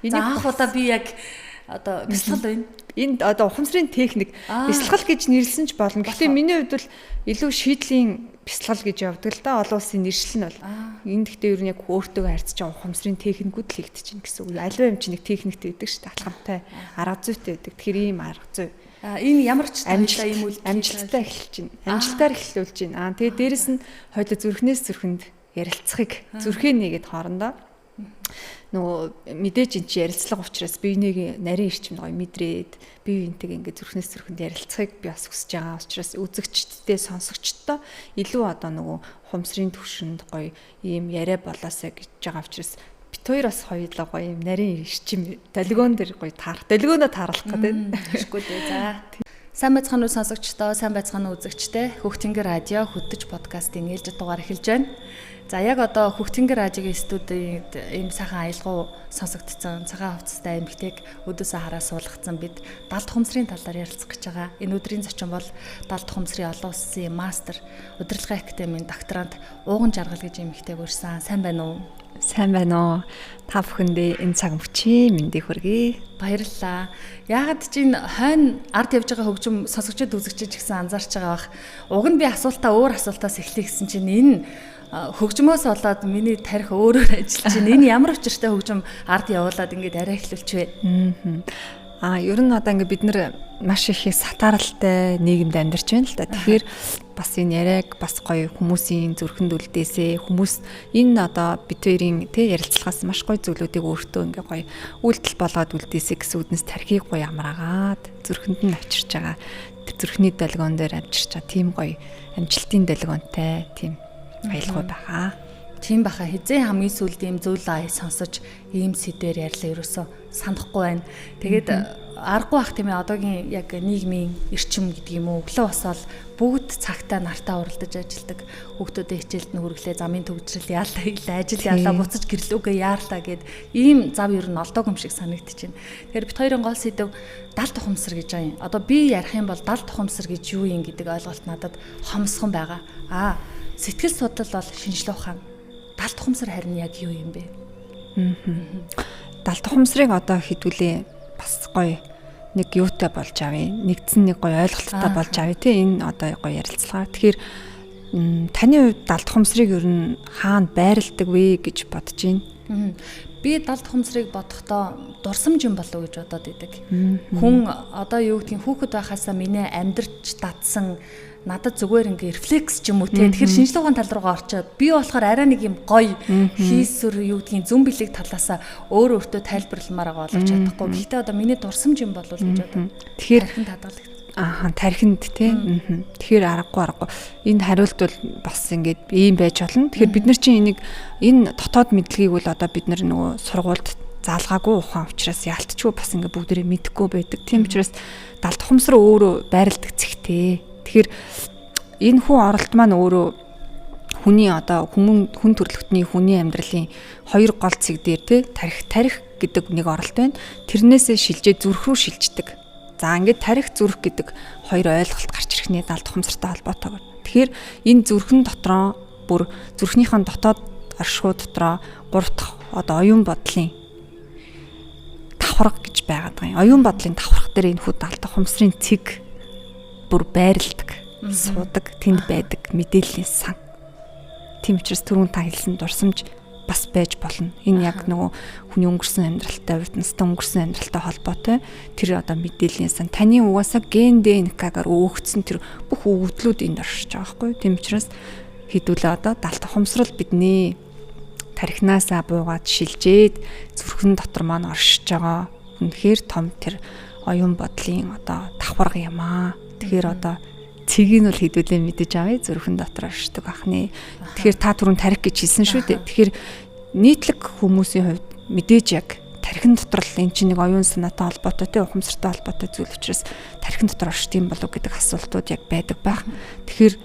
За анх удаа би яг одоо бясалгал байна. Энд одоо ухамсарын техник бясалгал гэж нэрлсэн ч болно. Гэхдээ миний хувьд бол илүү шийдлийн бясалгал гэж явдаг л да. Олон улсын нэршил нь бол. Энд гэхдээ ер нь яг өөртөө харьцаж байгаа ухамсарын техникүүд л хийгдэж байна гэсэн үг. Аливаа юм чинь нэг техниктэй байдаг шүү дээ. Алхамтай, арга зүйтэй байдаг. Тэгэхээр ийм арга зүй. Энэ ямар ч амжилттай ийм үйл амжилттай эхэлж байна. Амжилтаар эхлүүлж байна. Тэгээ дээрэс нь хоёул зүрхнээс зүрхэнд ярилцахыг зүрхээ нэгэд хоорондоо нөгөө мэдээж эн чи ярилцлага учраас биенийг нарийн эрчим гоё мэдрээд бие биентэйг ингээд зүрхнээс зүрхэнд ярилцахыг би бас хүсэж байгаа учраас үзэгчдтэй сонсогчдоо илүү одоо нөгөө ухамсарын төвшөнд гоё ийм яриа болоосаа гэж байгаа учраас бит хоёр бас хоёулаа гоё ийм нарийн эрчим долгион дээр гоё долгионоо тааруулах гэдэг. Тэгшгүй дээ. За. Сайн байцгаана уу сонсогчдоо, сайн байцгаана уу үзэгчдээ. Хөхтөнгөр радио хөтөж подкастын ээлжид дугаар эхэлж байна. За яг одоо Хөхтөнгөр радиогийн студид ийм сайхан аялгау сонсогдсон, цагаан хувцастай эмэгтэйг өдөөсөө хараа суулгацсан бид далд ухамсарын талаар ярилцах гэж байгаа. Энэ өдрийн зочин бол далд ухамсарын олон улсын мастер, удирдлагын академийн докторант Ууган Жаргал гэж эмэгтэйг урьсан. Сайн байна уу? Сайн байна уу? Та бүхэндээ энэ цаг мөчийн мэндийг хүргэе. Баярлалаа. Яагаад чинь хойно ард явж байгаа хөгжим сонсогчдод үзэгчид гэсэн анзаарч байгаа бах. Уг нь би асуултаа өөр асуултаас эхлэе гэсэн чинь энэ хөгжмөөс болоод миний тарих өөрөөр ажиллаж байна. Энэ ямар учиртай хөгжим ард явуулаад ингээд арай эхлүүлчихвэ. Ер нь одоо ингээд бид нэр маш их сатааралтай нийгэмд амьдарч байна л да. Тэгэхээр бас энэ яриаг бас гоё хүмүүсийн зүрхэнд үлдээсээ хүмүүс энэ одоо бид хоёрын ярилцлагаас маш гоё зүйлүүдийг өөртөө ингээ гоё үйлдэл болгоод үлдээсэй гэсэн үднэс тархийг гоё амраагаад зүрхэнд нь авчирч байгаа. Тэр зүрхний долгион дээр авчирч байгаа тийм гоё амжилтын долгионтой тийм аялгаа баха. Тийм баха. Хизээ хамгийн сүүлд ийм зүйл сонсож ийм сэдвээр ярьлаа ерөөсөө санахгүй байна. Тэгээд аргагүй бах тийм ээ одоогийн яг нийгмийн эрчим гэдэг юм уу өглөө босоод бүгд цагтаа нартаа уралдаж ажилладаг. Хүүхдүүдэд хичээлд нь хүргэлээ замын төгжрөл яалаа хийлээ, ажил яалаа буцаж гэрлүүгээ яарлаа гэд ийм зав ер нь олдоог юм шиг санагдчихэв. Тэгэхээр бит хоёрын гол сэдв далд ухамсар гэж байгаа юм. Одоо би ярих юм бол далд ухамсар гэж юу юм гэдэг ойлголт надад хомсхон байгаа. Сэтгэл судлал бол шинжлэх ухаан. Далд ухамсар харин яг юу юм бэ? Далд ухамсарыг одоо хэдүүлээ бас гоё нэг юутай болж авъя. Нэгдсэн нэг гоё ойлголттой болж авъя те энэ одоо гоё ярилцлага. Тэгэхээр таны хувьд далд ухамсарыг ер нь хаана байрладаг вэ гэж бодож байна? Би далд ухамсарыг бодохдоо дурсамж юм болов уу гэж бодоод идэг. Хүн одоо юу гэдгийг хүүхэд байхасаа миний амьдрч дадсан надад зүгээр ингээ рефлекс ч юм уу те. Тэгэхээр шинжлэх ухааны тал руугаа орчоод би болохоор арай нэг юм гоё хийсвэр юу гэдгийг зүн бэлэг талаасаа өөртөө тайлбарламаар байгаа боловч чадахгүй. Гэхдээ одоо миний дурсамж юм болов уу гэж бодоо. Тэгэхээр тархинд хадгалагдсан. Тархинд те. Тэгэхээр аргагүй. Энд хариулт бол бас ингээд ийм байж болно. Тэгэхээр бид нар чинь энэ дотоод мэдлэгийг бол одоо бид нар нөгөө сургуульд заалгаагүй ухаан учраас яалтчгүй бас ингээд бүгдээрээ мэдэхгүй байдаг. Тийм учраас далд ухамсар өөрөө байрладаг зэгтэй. Тэгэхээр энэ хүн оролт маань өөрөө хүний одоо хүн төрөлхтний хүний амьдралын хоёр гол цэг дээр те тарих гэдэг нэг оролт байна. Тэрнээсээ шилжээ зүрх рүү шилждэг. За ингээд тарих зүрх гэдэг хоёр ойлголт гарч ирэхний далд ухамсартай холбоотой. Тэгэхээр энэ зүрхэн дотроо бүр зүрхнийхэн дотоод оршихуй дотроо 3 дахь одоо оюун бодлын давхарга гэж байгаад байгаа юм. Оюун бодлын давхарга дээр энэ хүү далд ухамсарын цэг бүр байрладаг, суудаг, тэнд байдаг мэдээллийн сан. Тийм учраас түрүүн та хэлсэн дурсамж бас байж болно. Энэ яг нөгөө хүний өнгөрсөн амьдралтай, урд настай өнгөрсөн амьдралтай холбоотой. Тэр одоо мэдээллийн сан таны угаасаа ген ДНК-гаар өөгдсөн тэр бүх өгөгдлүүд энд оршиж байгаа байхгүй. Тийм учраас хэдүүлээ одоо далд ухамсарал бидний тархинаасаа буугаад шилжээд зүрхэн дотор маань оршиж байгаа. Үнэхээр том тэр оюун бодлын одоо давхарга юм аа. Тэгэхээр одоо цэгийг нь бол хэдүүлээ мэдэж авъя зүрхэн дотор оршдог ахны. Тэгэхээр та түрүүн тарих гэж хэлсэн шүү дээ. Тэгэхээр нийтлэг хүмүүсийн хувьд мэдээж яг тархин дотор л эн чинь нэг оюун санаатай холбоотой те ухамсартай холбоотой зүйл учраас тархин дотор оршд юм болов гэдэг асуултууд яг байдаг байх. Тэгэхээр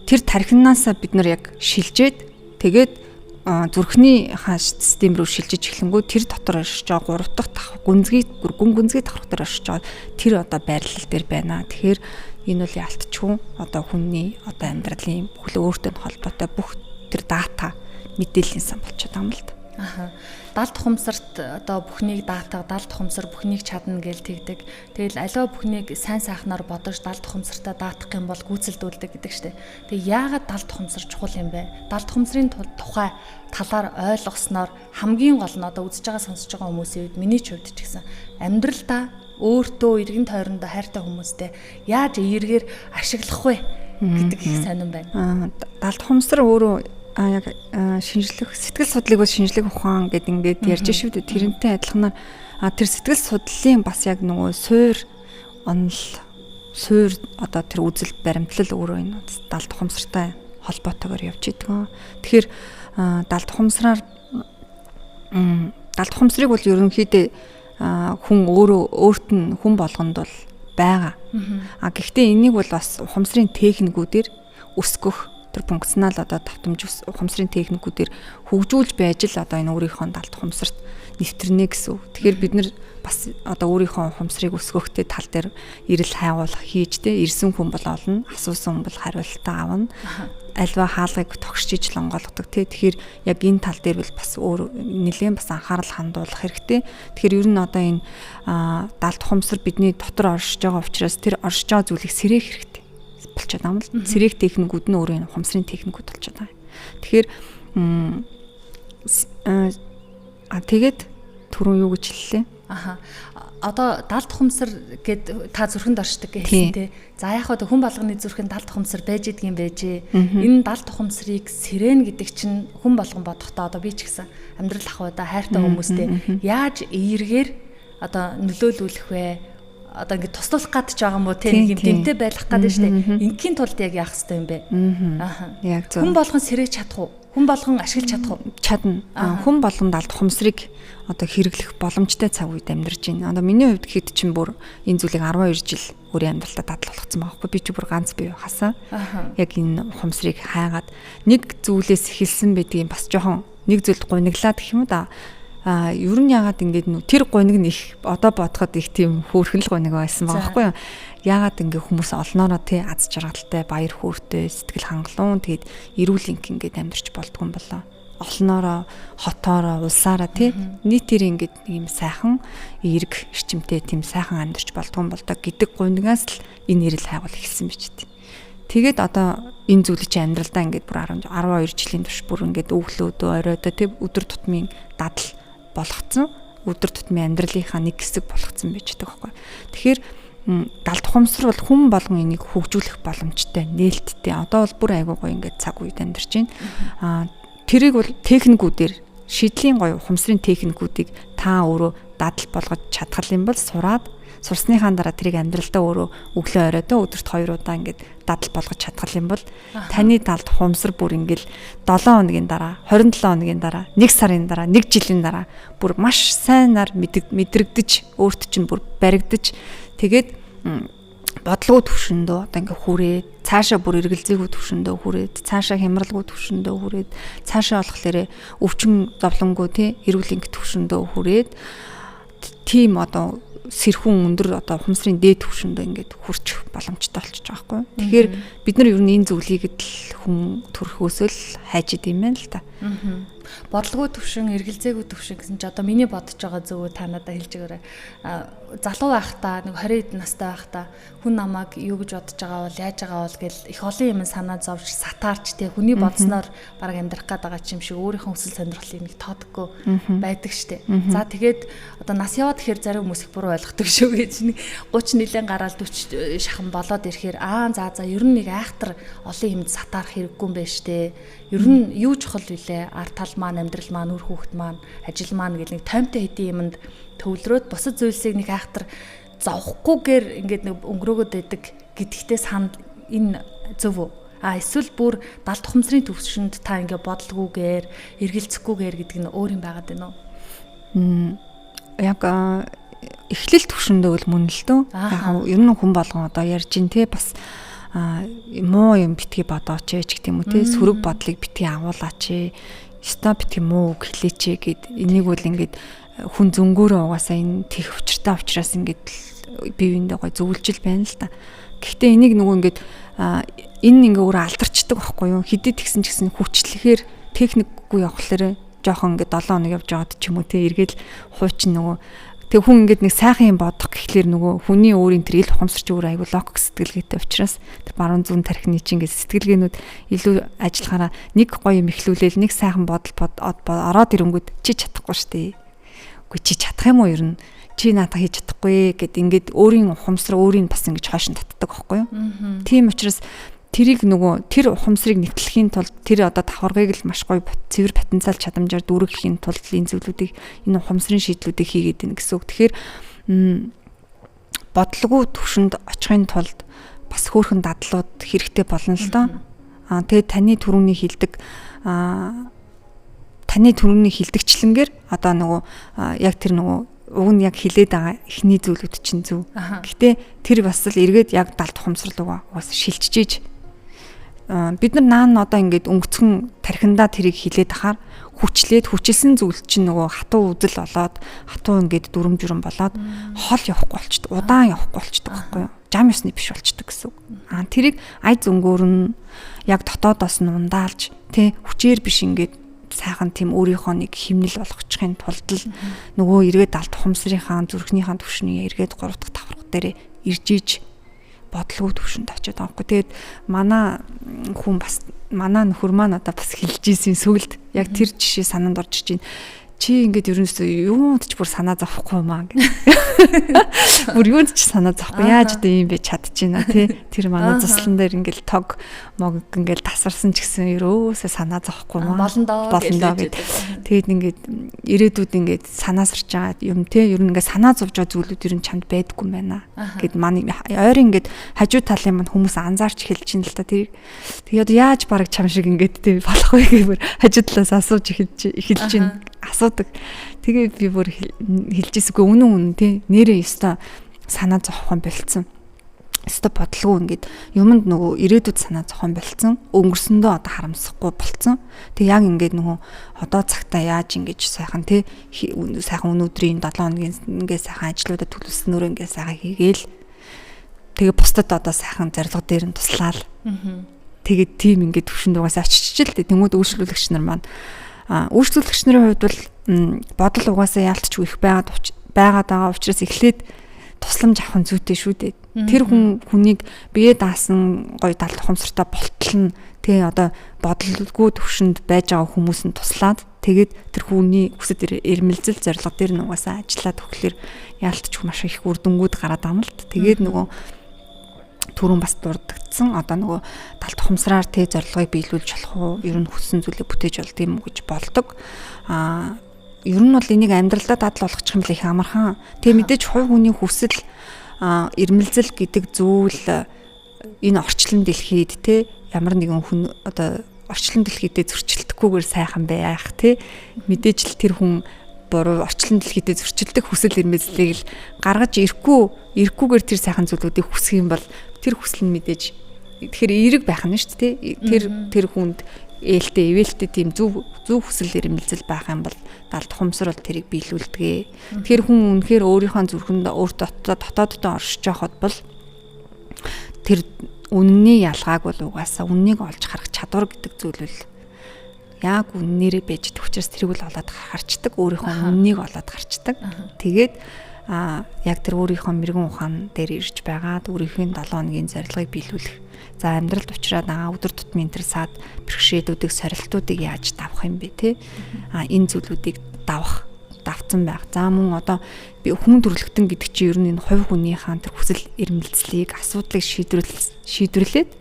тэр тархинаасаа бид нар яг шилжээд тэгээд зүрхний систем рүү шилжиж эхлэнгүү тэр дотор оршиж байгаа 3 дахь гүн гүнзгий давхар дээр оршиж байгаа тэр одоо байрлал дээр байна. Тэгэхээр энэ бол ялтчгүй одоо хүний одоо амьдралын бүхэл өөртөө холбоотой бүх тэр дата мэдээллийн сан болчиход байгаа юм л да. далд ухамсарт одоо бүхнийг даатга, далд ухамсар бүхнийг чадна гэж тэгдэг. Тэгэл аливаа бүхнийг сайн сайхнаар бодож далд ухамсартаа даатгах юм бол гүйцэлдүүлдэг гэдэг штеп. Тэгээ яагаад далд ухамсар чухал юм бэ? Далд ухамсарын тухай талаар ойлгосноор хамгийн гол нь одоо үзэж байгаа сонсож байгаа хүмүүсийн үед миний ч хувьд ч гэсэн амьдралдаа өөртөө эргэн тойрондоо хайртай хүмүүстэй яаж эергээр ашиглах вэ гэдэг их сонирн байна. Далд ухамсар өөрөө яг шинжлэх сэтгэл судлыг бол шинжлэх ухаан гэдэг ингээд ярьж шүү дээ. Тэрнтэй адилханаар тэр сэтгэл судлалын бас яг нөгөө суур одоо тэр үзэл баримтлал өөрөө энэ далд ухамсартай холбоотойгоор явж идэг. Тэгэхээр далд ухамсарыг бол ерөнхийдөө хүн өөрт нь хүн болгонд бол байгаа. Гэхдээ энийг бол бас ухамсарын техникүүдээр өсгөх тэр функционал одоо давтамж ухамсарын техникүүдээр хөгжүүлж байж л одоо энэ өөрийнхөө далд ухамсарт нэвтрэнэ гэсэн. Тэгэхээр бид нар бас одоо өөрийнхөө ухамсарыг өсгөхтэй тал дээр эрэл хайгуулах хийж ирсэн хүн бол олно, асуусан хүн бол хариултаа авна. Альва хаалгыг тогшчиж лонгоолгодог тий. Тэгэхээр яг энэ тал дээр бол бас өөр нэлээд бас анхаарал хандуулах хэрэгтэй. Тэгэхээр ер нь одоо энэ далд ухамсар бидний дотор оршиж байгаа учраас тэр оршиж байгаа зүйлийг сэрээх хэрэгтэй болчиход байгаа юм л. Сэрээх техникүүд нь өөрөө энэ ухамсарын техникүүд болчиход байгаа. Тэгэхээр тэгээд түрүүн юу гэж хэллээ? Одоо далд ухамсар гэд та зүрхэнд оршдог гэсэн тий. За яг хөө хүн болгоны зүрхэнд далд ухамсар байж идэг юм байжээ. Энэ далд ухамсарыг сэрэн гэдэг чинь хүн болгон бодохдоо одоо би ч гэсэн амьдрал ахуйда хайртай хүмүүстэй яаж эергээр одоо нөлөөлүүлэх вэ? Одоо ингэ туслах гад ч байгаа юм уу те нэг юм гэмтэй байх гад штэ. Ингийн тулд яг яах хэрэгтэй юм бэ? Яг зөв. Хүн болгон сэрэж чадах уу? Хүн болгон ашиглаж чадах уу? Чадна. Хүн болгон далд ухамсарыг одоо хэрэглэх боломжтой цаг үед амьдарч байна. Одоо миний хувьд хэд ч юм бүр энэ зүйлийг 12 жил өөрийн амьдралдаа дадал болгоцсон байхгүй. Би ч бүр ганц бие хасаа. Яг энэ ухамсарыг хайгаад нэг зүйлээс эхэлсэн байдгийг бас жоохон нэг зүйлд гуниглаад гэх юм уу да. Ер нь яагаад ингэж тэр гуниг нь их одоо бодоход их тийм хөөрхөн л гуниг байсан байгаа байхгүй юу? Яагаад ингэ хүмүүс олноороо тий аз жаргалтай, баяр хөөртэй, сэтгэл хангалуун тэгээд эрүүл ингээд амьдарч болдгоо юм болоо. Олноороо, хотоороо, улсаараа тий нийтээр ингээд нэг юм сайхан эерэг эрчимтэй тийм сайхан амьдарч болдгоо юм болдоо гэдэг гунигаас л энэ ирэл хайгуул эхэлсэн биз дээ. Тэгээд одоо энэ зүйлийг чи амьдралдаа ингээд бүр 12 жилийн турш бүр ингээд өглөөдөө оройдоо тий өдөр тутмын дадал болгоцсон өдөр тутмын амьдралынхаа нэг хэсэг болгоцсон байж байгаа байхгүй. Тэгэхээр далд ухамсар бол хүн болгон энийг хөгжүүлэх боломжтой, нээлттэй. Одоо бол бүр айгүй гоё ингээд цаг үед амьдарч байна. Тэрийг бол техникүүдээр шийдлийн гоё ухамсарын техникүүдийг та өөрөө дадал болгож чадхал юм бол сурсныхаа дараа тэрийг амьдралдаа өөрөө өглөө оройдоо өдөрт 2 удаа ингээд дадал болгож чадхал юм бол таны далд ухамсар бүр ингээд 7 хоногийн дараа, 27 хоногийн дараа, 1 сарын дараа, 1 жилийн дараа бүр маш сайнаар мэдрэгдэж, өөрт чинь бүр баригдаж тэгээд бодлого төвшөндөө одоо ингээ хүрээд цаашаа бүр эргэлзээгүй төвшөндөө хүрээд цаашаа хямралгүй төвшөндөө хүрээд цаашаа болохлээрээ өвчин зовлонгүй тий эрүүл ингээ төвшөндөө хүрээд тийм одоо сэрхэн өндөр одоо ухамсарын дээд төвшөндөө ингээд хүрчих боломжтой болчихж байгаа байхгүй. Тэгэхээр бид нар ер нь энэ зүйлийг л хүн төрхөөсөө л хайж идэм байна л та. Бодлого төвшин, эргэлзээгүй төвшин гэсэн чи одоо миний бодож байгаа зөвөө та надад хэлж өгөөрэй. Залуу байхдаа нэг 20 настай байхдаа хүн намайг юу гэж бодож байгаа бол яаж байгаа бол гэл их олон юм санаа зовж сатаарч тий хүний бодсноор баг амьдрах гээд байгаа юм шиг өөрийнхөө хүсэл сонирхлыг нэг тоодоггүй байдаг штэ. За тэгээд одоо нас яваад ихээр зарим хүмүүс их буруу ойлгодог шүү гэж нэг 30 нилийн гараал 40 шахан болоод ирэхээр за ер нь нэг айхтар олон юмд сатаарах хэрэггүй юм байна штэ. Ер нь юу чухал вүлээ? Арт тал маань, амьдрал маань, үр хүүхэд маань, ажил маань гэл нэг томтой хэдийн юмд төвлөрөөд бусад зүйлсийг нэг айхтар зовхгүйгээр ингээд нэг өнгөрөөгöd байдаг гэдэгтээ санд энэ зөв үү? Эсвэл бүр далд ухамсарын төвшөнд та ингээд бодлогоогоор, эргэлзэхгүйгээр гэдэг нь өөр юм байгаад байна уу? Яг эхлэл төвшөндөө бол мөн л дөө. Яг ер нь хүн болгон одоо ярьж ин те бас муу юм битгий бодооч ч гэх юм уу те сөрөг бодлыг битгий агуулаач ста битгий муу үг хэлээч гэд энийг бол ингээд хүн зөнгөөрөө угаасаа энэ тех учиртай учраас ингээд бие биендээ гой зөвлөжл байна л та. Гэхдээ энийг нөгөө ингээд энэ ингээ өөрөө алдарчдаг байхгүй юу? Хидэд тэгсэн ч гэсэн хүчлэхээр техникгүй явахлаарэ жоохон ингээд 7 хоног явж байгаад ч юм уу те эргээл хуучин нөгөө тэг хүн ингээд нэг сайхан юм бодох гэхлээр нөгөө хүний өөрийн тэр ил ухамсарч өөр аягүй логик сэтгэлгээтэй учраас тэр баруун зүүн тархины чинь ингээд сэтгэлгээнүүд илүү ажиллахаараа нэг гоё юм ихлүүлээл нэг сайхан бодол ороод ирэнгүүт чи чадахгүй штэ. Үгүй чи чадах юм уу ер нь? Чи наадах хийж чадахгүй гэд ингээд өөрийн ухамсар өөрийг бас ингэж хойшин татдаг байхгүй юу? Тийм учраас тэрийг нөгөө тэр ухамсарыг нэвтлэхийн тулд тэр одоо давхаргыг л маш гоё цэвэр потенциал чадамжаар дүүргэхийн тулд энэ зүйлүүдийг энэ ухамсарын шийдлүүдийг хийгээд байна гэсэн үг. Тэгэхээр бодлого төвшөнд очихын тулд бас хөөрхөн дадлууд хэрэгтэй болно л доо. Тэгээд таны түрүүний хилдэгчлэнгээр одоо нөгөө яг тэр нөгөө уг нь яг хилээд байгаа эхний зүйлүүд чинь зөв. Гэхдээ тэр бас л эргээд яг далд ухамсар руу бас шилжиж бид нар наан одоо ингээд өнгөцгөн тархиндаа тэрийг хилээд ахаар хүчилсэн зүйл чинь нөгөө хатуу үзэл болоод хатуу ингээд дүрм журм болоод хол явахгүй болчдөг, удаан явахгүй болчдөг байхгүй юу? Жам ёсны биш болчдөг гэсэн үг. Тэрийг ай зөнгөөр нь яг дотоодоос нь ундаалж тий хүчээр биш ингээд сайхан тийм өөрийнхөө нэг химнэл болгочихын тулд л нөгөө эргээд далд ухамсарынхаа зүрхнийхаа түвшний эргээд 3 дахь давхарга дээр ирж бодлого төвшөнд очиод байгаа байхгүй. Тэгээд манай нөхөр маань одоо бас хэлж ийсэн сүлд яг тэр жишээ санаанд орж иж байна. Чи ингээд ерөнхийдөө юунд ч бүр санаа зовхгүй маа гэх. Бүр юунд ч санаа зовхгүй. Яаж одоо юм бэ чадчихна тий. Тэр манай заслан дээр ингээд тог мог ингээд тасарсан ч гэсэн ерөөсөө санаа зовхгүй маа. Болно доо гэд. Тэгээд ингээд ирээдүйд ингээд санаасарч байгаа юм тий. Ер нь ингээд санаа зовж байгаа зүйлүүд ер нь чамд байдаггүй юм байна. Гэд манай ойрын ингээд хажуу талын манд хүмүүс анзаарч хэлж ин л та тэр. Тэгээд яаж бараг чам шиг ингээд тий болох вэ гэвэл хажуу талаас асууж эхэлж ин асуудаг. Тэгээ би бүр хэлжээсгүй үнэн тий нэрээ ёстой санаа зовхон болцсон. Ёстой бодлого ингээд юмд нөгөө ирээдүйд санаа зовхон болцсон. Өнгөрсөндөө одоо харамсахгүй болцсон. Тэг яг ингээд нөгөө одоо цагтаа яаж ингэж сайхан тий сайхан өнөөдрийн 7 хоногийн ингээд сайхан ажлуудад төлөвлөснөөр ингээд сайхан хийгээл. Тэгээ бусдад одоо сайхан зорилго дээр нь туслаал. Тэгээд тийм ингээд төвшөнд угаасаа очиж л тэнгууд үйлчлүүлэгч нар маань үйлчлүүлэгч нарын хувьд бол бодол угаасаа яалтчгүй их байгаад байгаа учраас эхлээд тусламж авах нь зүйтэй шүү дээ. Тэр хүнийг бие даасан гоё далд ухамсартай болтол нь тий одоо бодлоггүй төвшөнд байж байгаа хүмүүс нь туслаад тэгээд тэр хүний хүсэж ирмэлзэл зорилго дээр нь угаасаа ажиллаад өглөөр яалтчгүй маш их үр дүнгууд гараад байгаа юм л т. Тэгээд нөгөө түрүүн бас дурддагдсан одоо нөгөө далд ухамсараар тий зорилгыг биелүүлж болох уу ер нь хүссэн зүйлээ бүтээж болд юм уу гэж болдог. Ер нь бол энийг амьдралдаа дадал болгочих юм л их амархан. Тэгээ мэдээж хувь хүний хүсэл ирмэлзэл гэдэг зүйл энэ орчлон дэлхийд тий ямар нэгэн хүн одоо орчлон дэлхийдээ зөрчилдөхгүйгээр сайхан байх тий мэдээж л тэр хүн буруу орчлон дэлхийдээ зөрчилдөх хүсэл ирмэлзлийг л гаргаж ирэхгүйгээр тэр сайхан зүйлүүдийг хүсэх юм бол тэр хүсэл нь мэдээж тэгэхээр эерэг байх нь шүү дээ. Тэр хүнд ээлтэй ивэлтэй тийм зөв хүсэл ирмэлзэл байх юм бол далд ухамсар бол тэрийг биелүүлдэг. Тэр хүн үнэхээр өөрийнхөө зүрхэнд өөртөө дотооддоо оршиж явахад бол тэр үнний ялгааг бол угаасаа үннийг олж харах чадвар гэдэг зүйл бол яг үннээрээ байж төвчрс тэрийг бол олоод харчдаг, өөрийнхөө үннийг олоод харчдаг. Тэгээд яг тэр өөрийнхөө мэрэгэн ухаан дээр ирж байгаад өөрийнхөө 7 хоногийн зорилгыг биелүүлэх. За амьдралд учраад өдөр тутмын тэр саад бэрхшээлүүдийг сорилтуудыг яаж давах юм бэ те? Энэ зүйлүүдийг давцсан байх. За мөн одоо би хүн төрөлхтөн гэдэг чинь ер нь энэ хувь хүнийхээ тэр хүсэл эрмэлзлийг асуудлыг шийдвэрлээд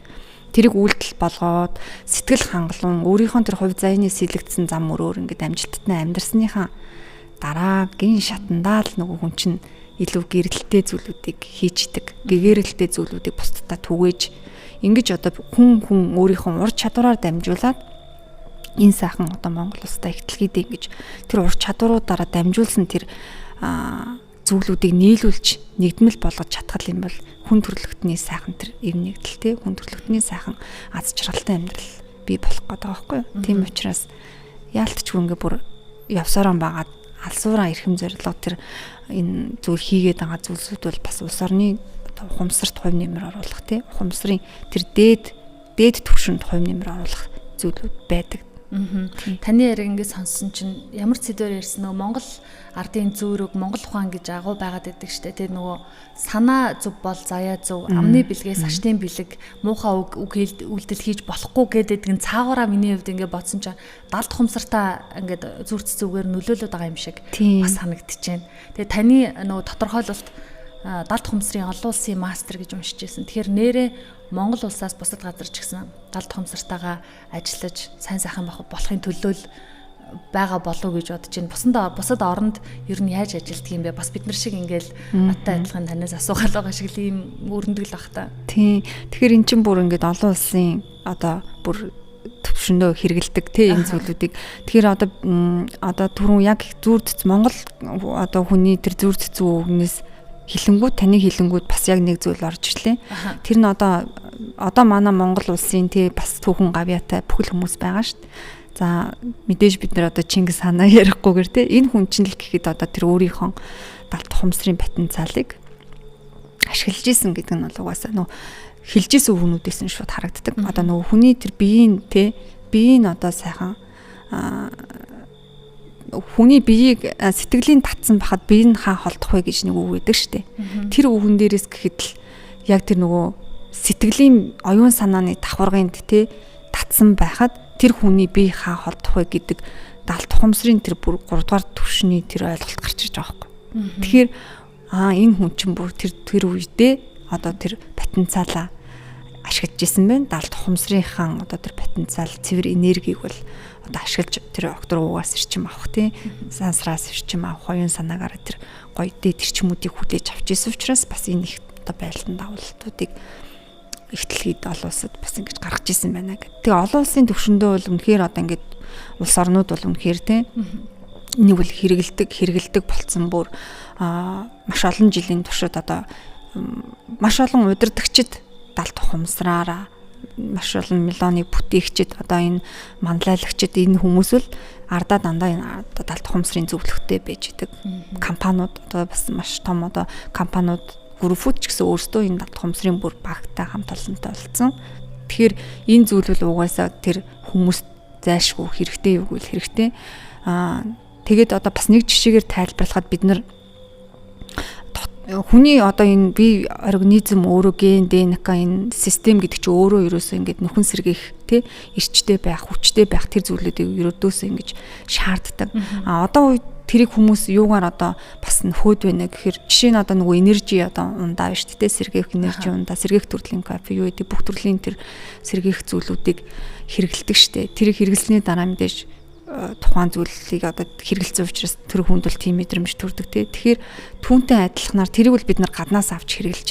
тэрийг үйлдэл болгоод сэтгэл хангалуун өөрийнхөө тэр хувь заяаны сэлэгдсэн зам мөрөөр ингээд амжилттай амьдрсныхаа дараа гин шатандаа л нөгөө хүн чинь илүү гэрэлтэй зүйлүүдийг хийчдэг. Гэгэрэлтэй зүйлүүдийг бусдад түгээж ингэж одоо хүн өөрийнхөө ур чадвараар дамжуулаад энэ сайхан одоо Монгол улстай ихтлгийдээ ингэж тэр ур чадваруудаараа дамжуулсан тэр зүйлүүдийг нийлүүлж нэгдмэл болгож чадхал юм бол хүн төрөлхтний сайхан тэр эв нэгдэлтэй хүн төрөлхтний сайхан аз жаргалтай амьдрал бий болох гэдэг байгаа байхгүй юу? Тийм учраас яалтчгүй ингээ бүр явсараа байгаад алсуураа эрхэм зорилго тэр энэ зүйл хийгээд байгаа зүйлсүүд бол бас улс орны ухамсарт хувь нэмэр оруулах тийм ухамсарын тэр дээд төвшөнд хувь нэмэр оруулах зүйлүүд байдаг. Таны яриг ингээд сонссон чинь ямар сэдвээр ярьсан нөгөө Монгол ардын зүүрэг, Монгол ухаан гэж агуу байгаад байдаг штэ. Тэгээ нөгөө санаа зөв бол заяа зөв, амны бэлгээс аштын бэлэг, муухай үг үйлдэл хийж болохгүй гэдэг нь цаагаараа миний хувьд ингээд бодсон чинь далд хумсартаа ингээд зүрх цэцүүгээр нөлөөлөд байгаа юм шиг бас санагдчихээн. Тэгээ таны нөгөө тодорхойлолт далд хумсрын олон улсын мастер гэж уншиж байсан. Тэгэхээр нэрээ Монгол улсаас бусад газар ч гэсэн далд хумсартаагаа ажиллаж сайн сайхан болохын төлөө байгаа болов уу гэж бодож байна. Бусад оронд ер нь яаж ажилтдаг юм бэ? Бас бид нар шиг ингээл надтай адилхан танаас асуугаал байгаа шиг л ийм өрнөдгөл баг та. Тийм. Тэгэхээр эн чинь бүр ингээд олон улсын одоо бүр төвшөндөө хэрэгэлдэг те энэ зүйлүүдийг. Тэгэхээр одоо түрүүн яг зүрд Монгол одоо хүний тэр зүрд цэцүү үгнээс хилэнгүүд таны хилэнгүүд бас яг нэг зүйл орж ирлээ. Тэр нь одоо манай Монгол улсын тий бас түүхэн гавьяатай бүхэл хүмүүс байгаа шүү дээ. За мэдээж бид нар одоо Чингис хаанаа ярихгүйгээр тий энэ хүн чинь л гэхэд одоо тэр өөрийнхөө далд хумсрын потенциалыг ашиглаж исэн гэдэг нь бол угаасаа нөө хилж исэн хүмүүдээс нь шууд харагддаг. Одоо нөгөө хүний тэр биеийн одоо сайхан хүний биеийг сэтгэлийн татсан бахад бие нь хаа холдох вэ гэж нэг үг байдаг штэ. Тэр үгэн дээрээс гэхэд л яг тэр нөгөө сэтгэлийн оюун санааны давхаргынд татсан байхад тэр хүний бие хаа холдох вэ гэдэг далд хумсрын тэр бүр 3 дугаар түвшний тэр ойлголт гарч ирж байгаа байхгүй. Тэгэхээр энэ хүн чинь бүр тэр үедээ одоо тэр потенциалаа ашиглаж исэн байна. Далд хумсрынхаа одоо тэр потенциал цэвэр энергийг бол одоо ашиглаж тэр октор уугаас ирчим авах тий сансраас ирчим авах оюун санаагаараа тэр гоё дээд ирчмүүдийг хүлээж авч исэн учраас бас энэ их одоо байлдан давлтуудыг ихтлгээд олон улсад бас ингэж гаргаж исэн байна гэх. Тэгээ олон улсын төвшөндөө бол үнэхээр одоо ингэж улс орнууд бол үнэхээр тий нэг бол хэрэгэлдэг болцсон бүр маш олон жилийн туршид одоо маш олон удирдагчид далд хумсраараа маш олон мелоныг бүтээгчид одоо энэ манлайлагчид энэ хүмүүс л ардаа дандаа энэ далд хумсрын зөвлөгтэй байж идэг компаниуд одоо бас маш том одоо компаниуд группууд ч гэсэн өөрсдөө энэ далд хумсрын бүр багтаа хамт олонтой болсон. Тэгэхээр энэ зүйл бол угаасаа тэр хүмүүст зайлшгүй хэрэгтэй юу гэвэл хэрэгтэй. Тэгээд одоо бас нэг жишээгээр тайлбарлахад бид нар хүний одоо энэ бие организм өөрөө ген ДНК энэ систем гэдэг чинь өөрөө ерөөсөө ингээд нөхөн сэргийх тий эрчтэй байх, хүчтэй байх тэр зүйлүүдийг ерөөдөөсөө ингэж шаарддаг. Одоо тэрийг хүмүүс юугаар одоо бас нөхөд байна гэхээр жишээ нь одоо нөгөө энержи одоо ундаа биш тий сэргийх энержи ундаа сэргийх төрлийн кофе юу гэдэг бүх төрлийн тэр сэргийх зүйлүүдийг хэрэгэлдэг штэ. Тэрийг хэрэглэсний дараа мэдээж тухайн зүйлийг одоо хэрэгэлсэн учраас тэр хүнд бол тийм мэдрэмж төрдөг тий. Тэгэхээр түүнтэй адилханаар тэрийг бол бид нар гаднаас авч хэрэглэж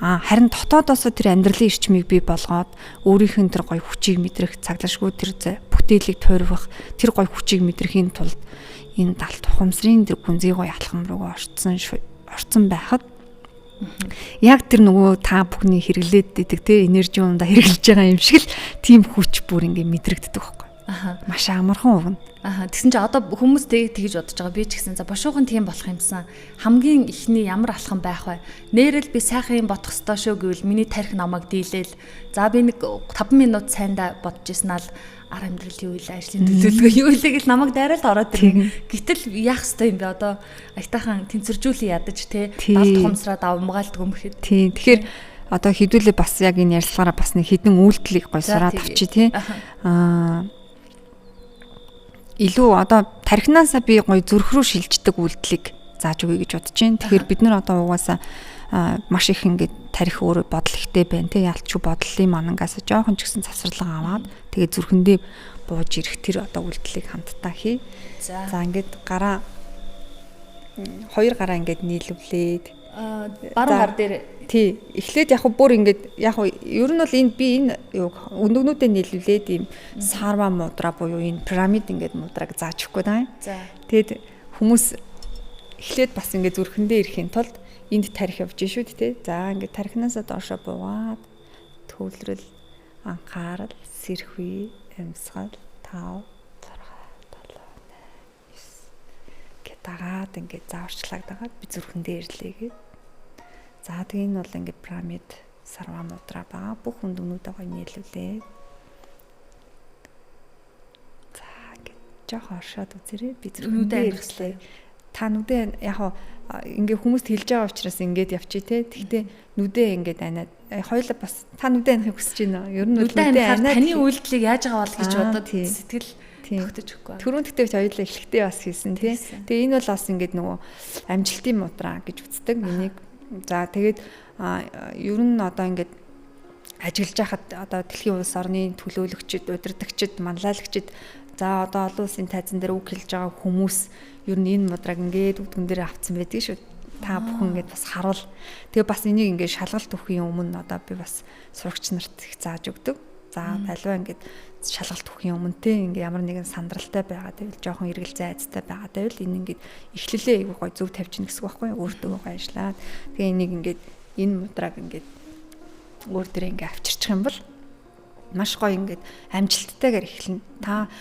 байна. Харин дотоодоос тэр амьдралын эрчмийг бий болгоод өөрийнх нь тэр гоё хүчийг мэдрэх, цаглашгүй тэр бүтээлийг тойрвох, тэр гоё хүчийг мэдрэхийн тулд энэ далд ухамсрын тэр гүнзгий гоё алхам руу орцсон байхад яг тэр нөгөө та бүхний хэрэглээд идэг тий энержи ундаа хэрэглэж байгаа юм шиг л тийм хүч бүр ингээ мэдрэгддэг байхгүй. Маш амархан өгнө. Тэгсэн чинь одоо хүмүүс тэгж бодож байгаа. Би ч гэсэн за бошуухан тийм болох юмсан. Хамгийн ихний ямар алхам байх вэ? Нэрэл би сайхан юм бодох ёстой шүү гэвэл миний тарих намайг дийлээл. За би нэг 5 минут сайндаа бодож ирсэн ал ар амьдрал юу вэ? Ажлын төлөвлөгөө юу вэ гэж намайг дайраад ороод ирнэ. Гэтэл яах ёстой юм бэ? Одоо айтайхан тэнцвэржүүлэн ядаж те далд хумсраад авмгаалт гөмөхөд. Тийм. Тэгэхээр одоо хэдүүлээ бас яг энэ ярилцлагаараа бас нэг хідэн үйлдэлийг гой сураад авчи те. Илүү одоо тархинаасаа би гоё зүрх рүү шилждэг үйлдэлийг зааж өгье гэж бодож байна. Тэгэхээр бид нар одоо угаасаа маш их ингээд тарих өөрөө бодол ихтэй байна те ялчгүй бодлын манангаас жоохон ч гэсэн завсарлага аваад тэгээ зүрхэндээ бууж ирэх тэр одоо үйлдэлийг хамтдаа хий. За ингээд хоёр гараа ингээд нийлүүлээд баруун гар дээр тий эхлээд яг бүр ингээд яг ер нь бол энэ юу өндөгнүүдэд нийлүүлээд ийм сарва мудра буюу энэ пирамид ингээд мудраг зааж өгөхгүй даа. За тэгэд хүмүүс эхлээд бас ингээд зүрхэндээ ирэхийн тулд энд тарих явж шүү дээ. За ингээд тарихнаас доошо буугаад төвлөрөл анхаарал сэрхүй амьсгал 5 6 7 8 9 дагаад ингээд зааварчлагдагаад би зүрхэндээ ирлээгээд за тэгээ энэ бол ингээд пирамид сарва мудра байгаа бүх өндөгнүүдэд гоё нийлүүлээ. Жохон оршоод үзээрэй. Би зүрхэндээ ирлээ. Та нүдээ яг ингээ хүмүүст хэлж байгаа учраас ингээд явчих те. Тэгтээ нүдээ ингээд анаад хоёулаа бас та нүдээ анахыг хүсэж байна. Ер нь нүдээ анаад таны үйлдэлийг яаж байгаа бол гэж бодоод сэтгэл тогтож өгөхгүй. Түрүүн тэгтээ хоёулаа эхлэхдээ бас хийсэн те. Тэгээ энэ бол бас ингээд нөгөө амжилтын мудраа гэж үздэг. Энийг за тэгээд ер нь одоо ингээд ажиллаж байхад одоо дэлхийн улс орны төлөөлөгчд, удирдагчид, манлайлагчид за одоо олон улсын тайзан дээр үг хэлж байгаа хүмүүс ер нь энэ мудраг ингээд үдгэн дээр авцсан байдаг шүү. Та бүхэн ингээд бас харуул. Тэгээ бас энийг ингээд шалгалт өгөхийн өмнө одоо би бас сурагч нарт их зааж өгдөг. За аливаа ингээд шалгалт өгөхийн өмнө те ингээд ямар нэгэн сандралтай байгаа гэвэл жоохон эргэл зайцтай байгаа гэвэл энэ ингээд эхлэлээ айгуу гой зөв тавьчихна гэсэн үг байхгүй юу? Өөртөө гой ажиллаад. Тэгээ энийг ингээд энэ мудраг ингээд өөр дээрээ ингээд авчирчих юм бол маш гоё ингээд амжилттайгаар эхэлнэ. Та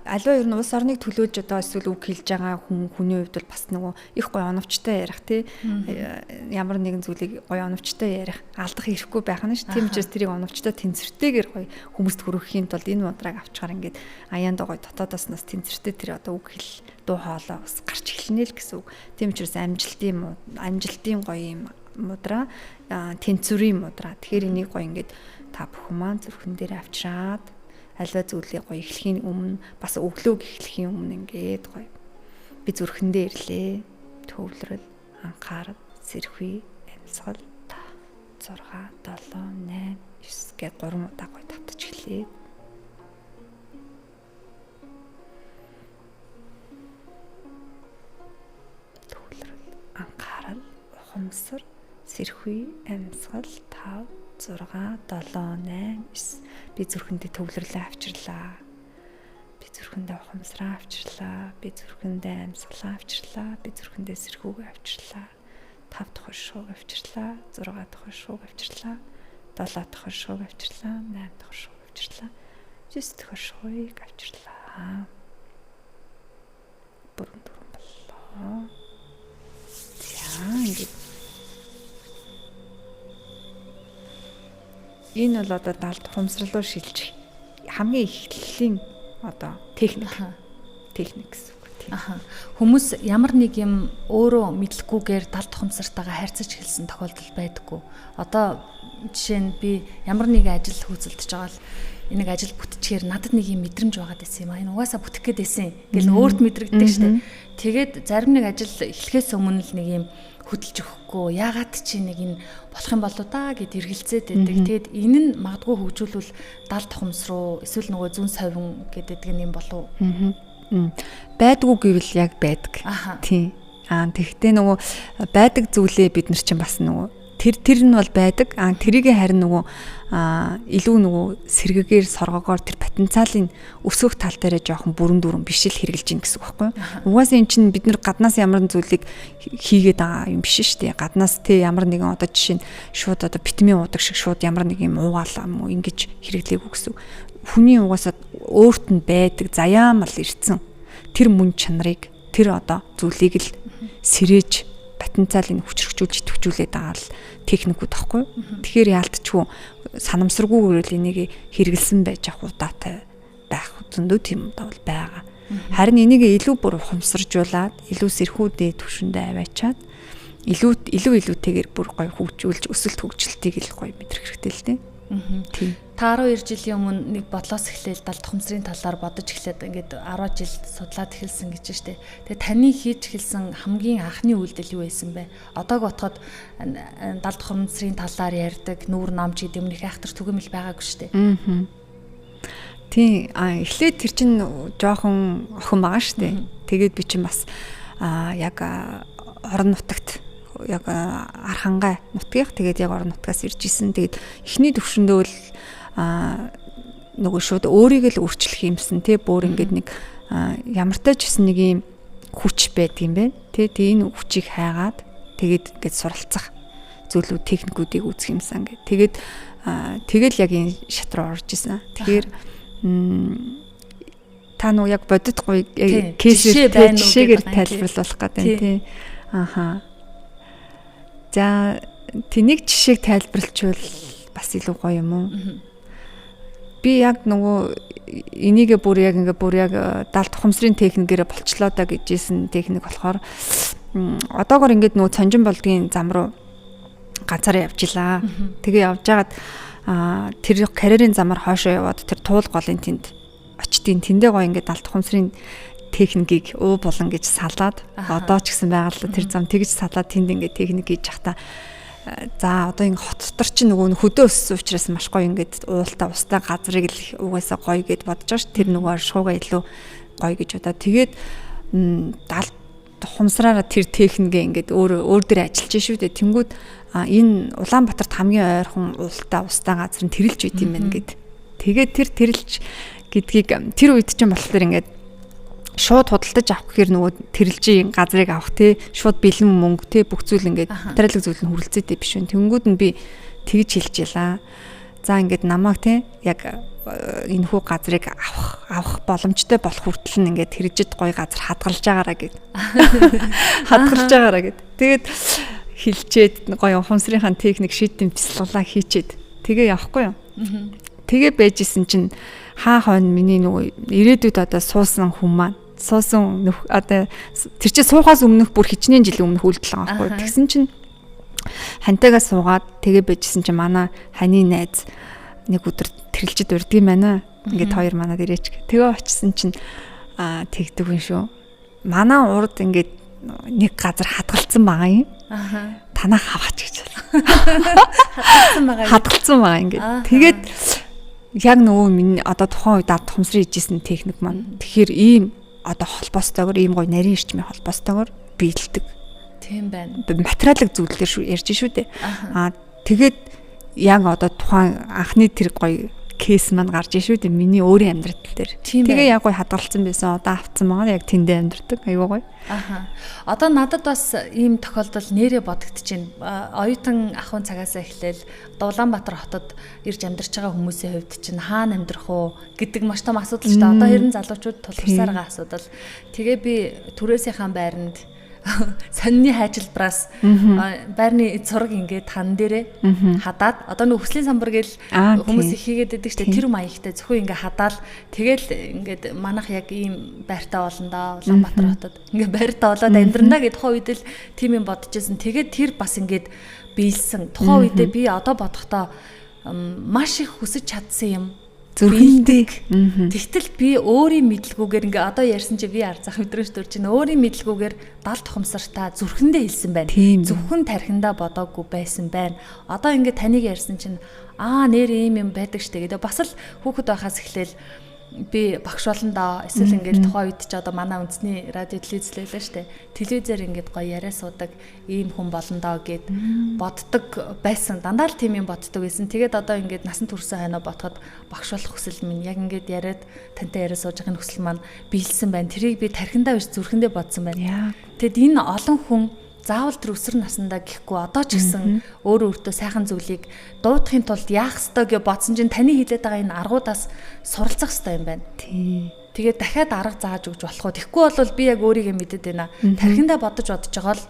аливаа ер нь улс орныг төлөөж одоо эсвэл үг хэлж байгаа хүний хувьд бол бас нөгөө их гоё оновчтой ярих тий ямар нэгэн зүйлийг гоё оновчтой ярих алдах ирэхгүй байх нь ш. Тийм учраас тэрийг оновчтой тэнцвэртэйгээр гоё хүмүүст хүргэхийн тулд энэ мудраг авчгаар ингээд аяанда гоё дотоодоос нас тэнцвэртэй тэр одоо үг хэл дуу хоолой бас гарч эхэлнэ л гэсэн үг. Тийм учраас амжилтын гоё юм мудраа тэнцвэрийн мудраа. Тэгэхээр энийг гоё ингээд та бүхэн маань зүрхэн дээр авчираад аливаа зүйлийг гоё эхлэхийн өмнө бас өглөөг эхлэхийн өмнө ингээд гоё би зүрхэндээ ирлээ. Төвлөрөл, анхаарал, сэрхий, амьсгал 6 7 8 9 гээд 3 удаа гоё тавтаж эхлэе. Төвлөрөл, анхаарал, ухамсар, сэрхий, амьсгал 5 6 7 8 9 би зүрхэндээ төвлөрлөө авчирлаа. Би зүрхэндээ ухамсараа авчирлаа. Би зүрхэндээ амьсгалаа авчирлаа. Би зүрхэндээ сэрхүүгээ авчирлаа. 5 дахь шууг авчирлаа. 6 дахь шууг авчирлаа. 7 дахь шууг авчирлаа. 8 дахь шууг авчирлаа. 9 дахь шууг авчирлаа. Бүрэн боллоо. За ингэж энэ бол одоо далд ухамсрал руу шилжих хамгийн эхлэлийн одоо техник гэсэн үг тийм. Хүмүүс ямар нэг юм өөрөө мэдлэхгүйгээр далд ухамсартайгаа харьцаж эхэлсэн тохиолдол байдаггүй. Одоо жишээ нь би ямар нэг ажил хөөцөлдөж байгаа л энийг ажил бүтчихээр надад нэг юм мэдрэмж байгаад байсан юм аа. Энэ угаасаа бүтэх гээд байсан гэл өөрт мэдрэгддэг штэ. Тэгээд зарим нэг ажил эхлэхээс өмнө л нэг юм хөдөлж өгөхгүй яагаад чи нэг энэ болох юм болоо да гэд эргэлзээд байдаг. Тэгэд энэ нь магадгүй хөгжүүлвэл далд ухамс руу эсвэл нөгөө зүүн совин гэдэг юм болов. Байдгүй гэвэл яг байдаг. Тийм. Тэгэхдээ нөгөө байдаг зүйлээ бид нар чинь бас нөгөө тэр нь бол байдаг. Тэрийг харин нөгөө илүү нөгөө сэргэгээр соргогоор тэр потенциалын өсгөх тал дээрээ жоохон бүрэн дүүрэн биш л хэрэгжилж гин гэсэн үг байхгүй юу? Угаасаа эн чинь бид нар гаднаас ямар нэгэн зүйлийг хийгээд байгаа юм биш шүү дээ. Гаднаас те ямар нэгэн одоо жишээ нь шууд одоо витамин уудаг шиг шууд ямар нэг юм уугаалаа юм уу ингэж хэрэглэегүй гэсэн. Хүний угаасаа өөрт нь байдаг заяамал ирсэн тэр мөн чанарыг тэр одоо зүйлийг л сэрэж потенциалыг хүчрхжүүлж төвчүүлээд байгаа л техникүүд байхгүй. Тэгэхээр яалтчгүй санамсаргүйгээр л энийг хэрэгэлсэн байж авах удаатай байх зөндөө тийм удаа бол байгаа. Харин энийг илүү бүр ухамсаржуулаад илүү сэрхүүдээ төвшөндөө аваачаад илүүтэйгээр бүр гоё хөгжүүлж өсөлт хөгжилтийг л гоё мэдрэх хэрэгтэй л дээ. Тийм. Та 12 жилийн өмнө нэг бодлоос эхлээл далд ухамсарын талаар бодож эхлээд ингээд 10 жил судлаад эхэлсэн гэж штэ. Тэгээ таны хийж эхэлсэн хамгийн анхны үйлдэл юу байсан бэ? Одоог бодоход далд ухамсарын талаар ярьдаг нүүр намж гэдэг юм их айхтар түгээмэл байгаагүй штэ. Тийм. Эхлээд тэр чин жоохон охин байгаа штэ. Тэгээд би чин бас яг орон нутагт яг Архангай нутгийнх тэгээд яг орон нутгаас ирж исэн. Тэгээд эхний төвшөндөө л нөгөө шууд өөрийг л өөрчлөх юмсан тий бүр ингээд нэг ямартай ч гэсэн нэг юм хүч байдаг юм байна. Тэгээд энэ хүчийг хайгаад тэгээд ингээд суралцах зүйлүүд техникүүдийг үүсгэх юмсан гэдэг. Тэгээд яг энэ шат руу орж исэн. Тэгэхээр та нөгөө яг бодитгүй кейсээр жишээгээр тайлбарлуулах гэдэг тий. За тэнийг жишээг тайлбарлчвал бас илүү гоё юм уу? би яг нөгөө энийгээ бүр яг даалт ухамсарын техникээр болчлоо да гэжсэн техник болохоор одоогор ингээд нөгөө цонжин болдгийн зам руу ганцаараа явжилаа. Тэгээ явж байгаад тэр карьерийн замаар хойшоо яваад тэр туул голын тэнд очтیں۔ Тэндээ гоё ингээд даалт ухамсарын техникийг уу болон гэж салаад одоо ч гэсэн байгалаа тэр зам тэгж салаад тэнд ингээд техник хийж явахдаа за одоо ингэ хот дотор чинь нөгөө хөдөө өссөн учраас маш гоё ингээд уултаа устаа газрыг л угаасаа гоё гэд бодож байгаа ш. Тэр нөгөө шуугаа илүү гоё гэж удаа. Тэгээд даалт ухамсараараа тэр техникээ ингээд өөр дээр ажиллаж шүү дээ. Тэнгүүд энэ Улаанбаатарт хамгийн ойрхон уултаа устаа газар нь тэрэлж байт юм байна гэд. Тэгээд тэр тэрэлж гэдгийг тэр үед чинь болохоор ингээд шууд худалдаж авах гэхээр нөгөө тэрэлжийн газрыг авах те шууд бэлэн мөнгө те бүх зүйл ингээд материалын зүйл нь хүрэлцээтэй биш вэ. Тэнгүүд нь би тэгж хэлж ялаа. За ингээд намайг те яг энэ хүү газрыг авах боломжтой болох хүртэл нь ингээд хэрэгжид гоё газар хадгалж байгаараа гэд. Хадгалж байгаараа гэд. Тэгээд хилчээд гоё ухамсарынхаа техник шийдтийн бяцлалаа хийчээд тэгээ явахгүй юу. Тэгээ байжсэн чинь хаа хойно миний нөгөө ирээдүйд одоо суусан хүн маань суусан одоо тэр чинь суухаас өмнөх бүр хичнээн жилийн өмнөх үйлдэл байгаа байхгүй. Тэгсэн чинь хантайгаа суугаад тэгээ байжсэн чинь манай ханы найз нэг өдөр тэрэлжид урдг юм байна. Ингээд хоёр манад ирээч. Тэгээ очисон чинь тэгдэг юм шүү. Манай урд ингээд нэг газар хадгалсан байгаа юм. Танаа хаваач гэж байна. Хадгалсан байгаа ингээд. Тэгээд яг нөгөө миний одоо тухайн үед даалт ухамсарын хийжсэн техник маань тэгэхээр ийм одоо холбоостойгоор ийм гоё нарийн эрчмийн холбоостойгоор биелдэг. Тийм байна. Материалын зүйлээр шүү ярьж шүү дээ. Тэгээд яг одоо тухайн анхны тэр гоё кейс маань гарч шүү дээ. Миний өөрийн амьдрал дээр. Тэгээ яг гоё хадгалсан байсан. Одоо авцсан байгаа яг тэндээ амьдэрдэг. Айгуу гоё. Одоо надад бас ийм тохиолдол нэрээ бодогдчихэв. Оюутан ахуйн цагаас эхлээл Улаанбаатар хотод ирж амьдарч байгаа хүмүүсийн хувьд чинь хаана амьдрах уу гэдэг маш том асуудал шүү дээ. Одоо хэрэн залуучууд тулгарсаар байгаа асуудал. Тэгээ би түрээсийнхаа байранд сонины хайжилбраас байрны зураг ингээд хан дээрээ хадаад одоо нэг хүслийн самбар гэл хүмүүс их хийгээд байдаг шүү дээ. Тэр маягтай зөвхөн ингээд хадаал тэгэл ингээд манах яг ийм байртай болно да Улаанбаатар хотод ингээд байртай болоод амьдрна гэд тухайн үед л тийм юм бодож байсан. Тэгээд тэр бас ингээд биелсэн. Тухайн үедээ би одоо бодохдоо маш их хүсэж чадсан юм зүрхэндээ. Тэгтэл би өөрийн мэдлгүүгээр ингээ одоо ярьсан чи би арзах өдрөөс дөрж чинь өөрийн мэдлгүүгээр даалт ухамсартаа зүрхэндээ хэлсэн байна. Зөвхөн тархиндаа бодоогүй байсан байна. Одоо ингээ таныг ярьсан чинь нэр ийм юм байдаг штэ гэдэг. Бас л хүүхэд байхаас эхлээл би багш болно доо. Эсвэл ингээл тухайн үед ч одоо манай үндэсний радио телевиз лээ штэ. Телевизээр ингээд гоё яриа суудаг ийм хүн болно доо гэд боддог байсан. Дандаа л тийм юм боддог байсан. Тэгээд одоо ингээд насан туршсан хайнаа ботход багш болох хүсэл минь яг ингээд яриад тантай яриа сууж байгаа хүсэл маань биелсэн байна. Тэрийг би тархиндаа биш зүрхэндээ бодсон байна. Тэгэд энэ олон хүн заавал тэр өсвөр наснда гэхгүй одоо ч гэсэн өөр өөртөө сайхан зүйлийг дуудахын тулд яах ёстой гэж бодсон чинь таны хэлээд байгаа энэ аргуудаас суралцах ёстой юм байна. Тэгээд дахиад арга зааж өгч болох уу? Тэгэхгүй бол би яг өөрийгөө мэдээд байна. Тархиндаа бодож байгаа л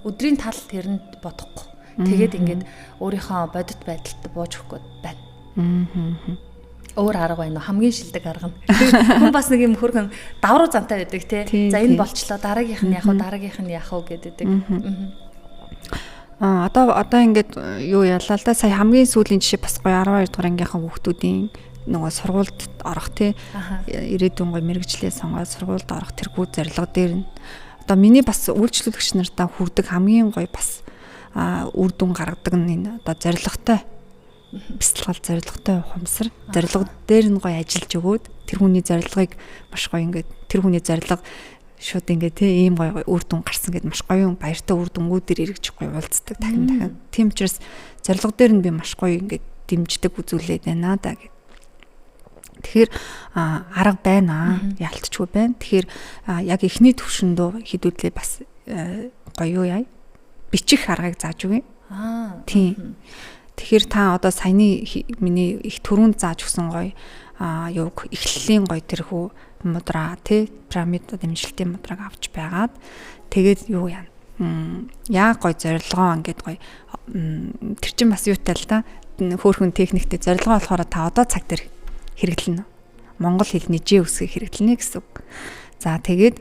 өдрийн тал тэрэнд бодохгүй. Тэгээд ингээд өөрийнхөө бодит байдалд бууж өгөх гээд байна. Өөр арга байна уу? Хамгийн шилдэг арга нь. Хүн бас нэг юм хөргөн давруу зантай байдаг тий. За энэ болчлоо дараагийнх нь яах вэ? Дараагийнх нь яах вэ гэдэг. Одоо ингээд юу яллаа л да. Сая хамгийн сүүлийн жишээ бас гоё 12 дугаар ангийнхаа хүүхдүүдийн нөгөө сургуульд орох тий. Ирээдүйн гоё мэрэгчлээ сонгоод сургуульд орох тэрхүү зорилго дээр нь одоо миний бас үйлчлүүлэгч нартаа хүрдэг хамгийн гоё бас үр дүн гаргадаг нь энэ одоо зорилготой бяцлал зорилготой ухамсар зорилго дээр нь гоё ажиллаж өгөөд тэр хүний зорилгыг маш гоё ингээд тэр хүний зорилго шууд ингээд тий ийм гоё үр дүн гарсан гэд маш гоё баяртай үр дүнгуудээр эргэж гоё уулздаг дахин. Тийм учраас зорилго дээр нь би маш гоё ингээд дэмждэг үзүүлээд байна да гэд. Тэгэхээр арга байна ялтчгүй байна. Тэгэхээр яг эхний төвшөндөө хідүүлээ бас гоё юу яа бичих аргыг зааж өгье. Тийм. Тэгэхээр та одоо саяны миний их түрүүнд зааж өгсөн гоё юуг эхлэлийн гоё тэрхүү мудра тий пирамид дэмжлэлтийн мудраг авч байгаад тэгээд юу яа яг гоё зорилгоо ингээд гоё тэр чинь бас юутай л да хөөхөн техниктэй зорилгоо болохоор та одоо цаг дээр хэрэглэнэ. Монгол хэлний Ж үсгийг хэрэглэнэ гэсэн үг. За тэгээд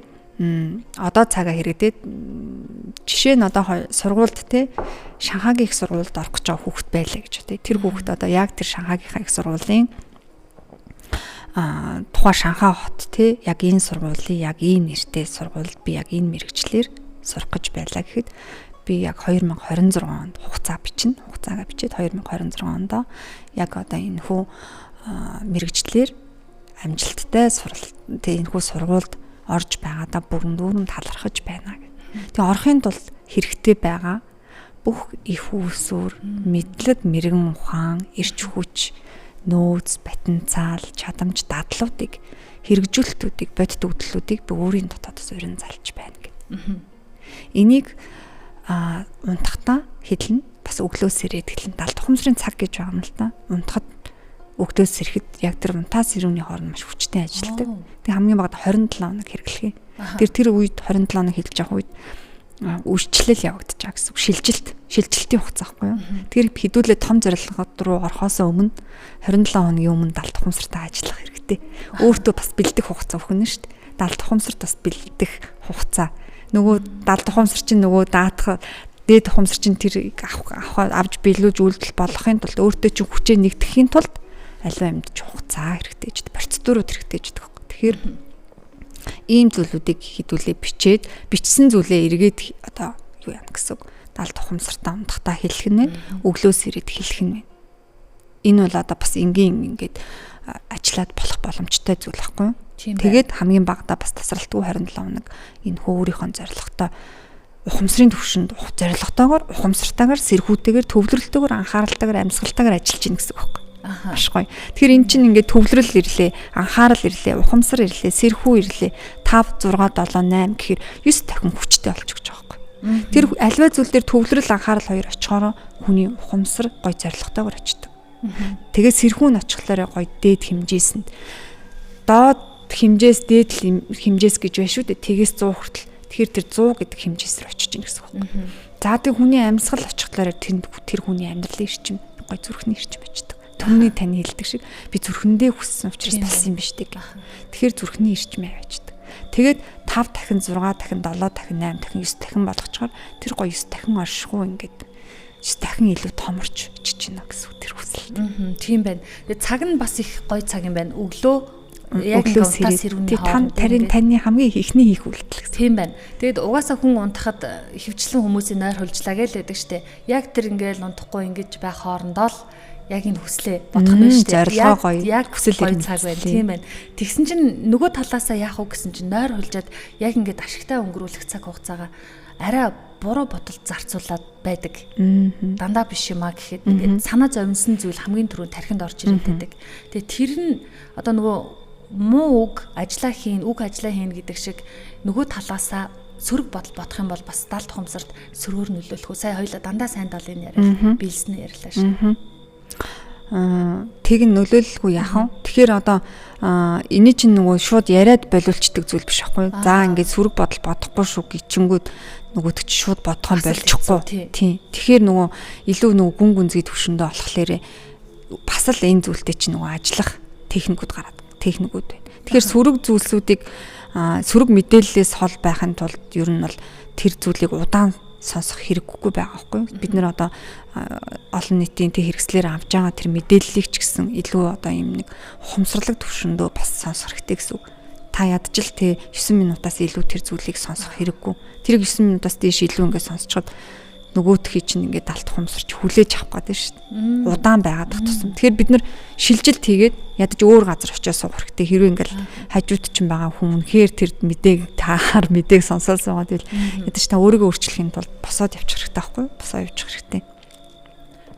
одоо цагаа хэрэгдээд жишээ нь одоо сургуульд те Шанхайгийн их сургуульд орох гэж байгаа хүүхэд байлаа гэж те. Тэр хүүхэд одоо яг тэр Шанхайгийн их сургуулийн тухайн Шанхай хот те яг энэ сургуулийн яг ийм нэртэй сургуульд би яг энэ мэрэгчлэр сурах гэж байлаа гэхэд би яг 2026 онд хугацаагаа бичээд 2026 онд яг одоо энэ хүү мэрэгчлэр амжилттай энэ хүү сургуульд орж байгаадаа бүрэн дүүрэн талархаж байна гэх. Тэгээ орохын тулд хэрэгтэй байгаа бүх их үүсвэр, мэдлэг, мэрэгэн ухаан, эрч хүч, нөөц, батинцаал, чадамж, дадлуудыг хэрэгжүүлэлтүүдийг, бодит өгдлүүдийг би өөрийн дотоодос урин залж байна гэх. Энийг унтахтаа хэлнэ. Бас өглөөс ирээд хэлнэ. Далд ухамсарын цаг гэж байгаа юм л та. Унтахад өглөөс ирэхэд яг тэр унтаас ирүүний хооронд маш хүчтэй ажилладаг. Тэг хамгийн багад 27 хоног хэрэглэхээ. Тэр үед 27 хоног хэлж явах үед үрчлэл явагдаж байгаа гэсэн. Шилжилтийн хугацаа байхгүй юу? Тэр хэдүүлээ том зорилгод руу орохоос өмнө 27 хоногийн өмнө далд ухамсартаа ажиллах хэрэгтэй. Өөртөө бас бэлдэх хугацаа өгнө шүү дээ. Далд ухамсарт бас бэлдэх хугацаа. Нөгөө далд ухамсар чинь нөгөө даатах дээд ухамсар чинь тэр авч биелүүлж үйлдэл болгохын тулд өөртөө чинь хүчээ нэгтгэхийн тулд аливаа юмд ч хугацаа хэрэгтэй ч процедурууд хэрэгтэй ч гэдэг. Тэгэхээр ийм зүйлүүдийг хэдүүлээ бичээд бичсэн зүйлээ эргээд одоо юу яана гэсэн үг. Далд ухамсартаа унтахтаа хэлэх нь өглөөс ирээд хэлэх нь. Энэ бол одоо бас ингээд ажиллаад болох боломжтой зүйл байхгүй юу? Тэгээд хамгийн багадаа бас тасралтгүй 27 хоног энэ өөрийнхөө зорилготой ухамсарын төвшөнд зорилготойгоор ухамсартайгаар сэрхүүтэйгээр төвлөрөлтөөр анхааралтайгаар амьсгалтайгаар ажиллаж гин гэсэн үг байхгүй. Маш гоё. Тэгэхээр эн чинь ингээд төвлөрөл ирлээ, анхаарал ирлээ, ухамсар ирлээ, сэрхүү ирлээ. 5 6 7 8 гэхээр 9 дахин хүчтэй болж өгч байгаа байхгүй. Тэр альва зүйл дээр төвлөрөл анхаарал хоёр очихоор хүний ухамсар гоё зорилготойгоор очдог. Тэгээд сэрхүү нь очихлаараа гоё дээд хэмжээсэнд доод хэмжээс дээд хэмжээс гэж байна шүү дээ. Тэгээс 100 хүртэл. Тэгэхээр тэр 100 гэдэг хэмжээсээр очиж гин гэсэн үг. За тэг хүний амьсгал очихлаараа тэр хүний амьдралын эрчим гоё зүрхний эрчим очдог. Төмний тань хэлдэг шиг би зүрхэндээ хүссэн учраас болсон юм биш үү. Тэгэхээр зүрхний эрчмээ авчдаг. Тэгээд 5 дахин 6 дахин 7 дахин 8 дахин 9 дахин болгочоор тэр гоё 9 дахин оршихуу ингээд 9 дахин илүү томорч очиж гинэ гэсэн тэр хүсэлт. Тийм байна. Тэгээд цаг нь бас их гоё цаг юм байна. Өглөө яг унтаас ирүүний хооронд таны хамгийн ихний хийх үйлдэл. Тийм байна. Тэгэд угаасаа хүн унтахад хөвчлэн хүмүүсийн нойр хулжлаа гээл байдаг штэ. Яг тэр ингээл унтахгүй ингэж байх хоорондоо л яг энэ хүслээ бодох нь штэ. Яг хүсэл гоё цаг байна. Тийм байна. Тэгсэн чинь нөгөө талаасаа яах вэ гэсэн чинь нойр хулжаад яг ингээд ашигтай өнгөрүүлэх цаг хугацаагаа арай буруу бодолд зарцуулаад байдаг. Дандаа биш юм а гэхэд ингээд санаа зовнсон зүйл хамгийн түрүүнд тархинд орж ирээд байдаг. Тэгээ тэр нь одоо нөгөө муу үг ажиллаа хийн гэдэг шиг нөгөө талаасаа сөрөг бодол бодох юм бол бас далд ухамсарт сөргөөр нөлөөлөх үү. Сая хоёлаа дандаа сайн далын яриа биелснээр ярьлаа шүү. Тэг нь нөлөөлөлгүй яах вэ? Тэгэхээр одоо энэ чинь нөгөө шууд яриад болиулцдаг зүйл биш аахгүй юу? За ингээд сөрөг бодол бодохгүй шүү гिचэнгүүд нөгөөд чи шууд бодох юм болчихгүй. Тийм. Тэгэхээр нөгөө илүү нөгөө гүн гүнзгий төвшөндөө болохлээрээ бас л энэ зүйлтэй чинь нөгөө ажиллах техникүүд гараад техникүүд байна. Тэгэхээр сөрөг зүйлсүүдийг сөрөг мэдээллээс хол байхын тулд ер нь бол тэр зүйлийг удаан сонсох хэрэггүй байгаа байхгүй. Бид нэр одоо олон нийтийн тэг хэрэгслээр авч байгаа тэр мэдээллийг ч гэсэн илүү одоо юм нэг ухамсарлаг төвшөндөө бас сонсох хэрэгтэй гэсэн үг. Та ядчил тэ 9 минутаас илүү тэр зүйлийг сонсох хэрэггүй. Тэр 9 минутаас дээш илүү ингээд сонсчод нөгөөдхий чинь ингээд далд ухамсарч хүлээж авах гэдэг шүү дээ. Удаан байгаад тах тусам. Тэгэхээр бид нар шилжилт хийгээд ядаж өөр газар очиж суух хэрэгтэй. Хэрвээ ингээд хажууд чинь байгаа хүн үнэхээр тэр мэдээг сонсоод суугаад байл ядаж та өөрийгөө өөрчлөхийн тулд босоод явчих хэрэгтэй байхгүй юу? Босоо явчих хэрэгтэй.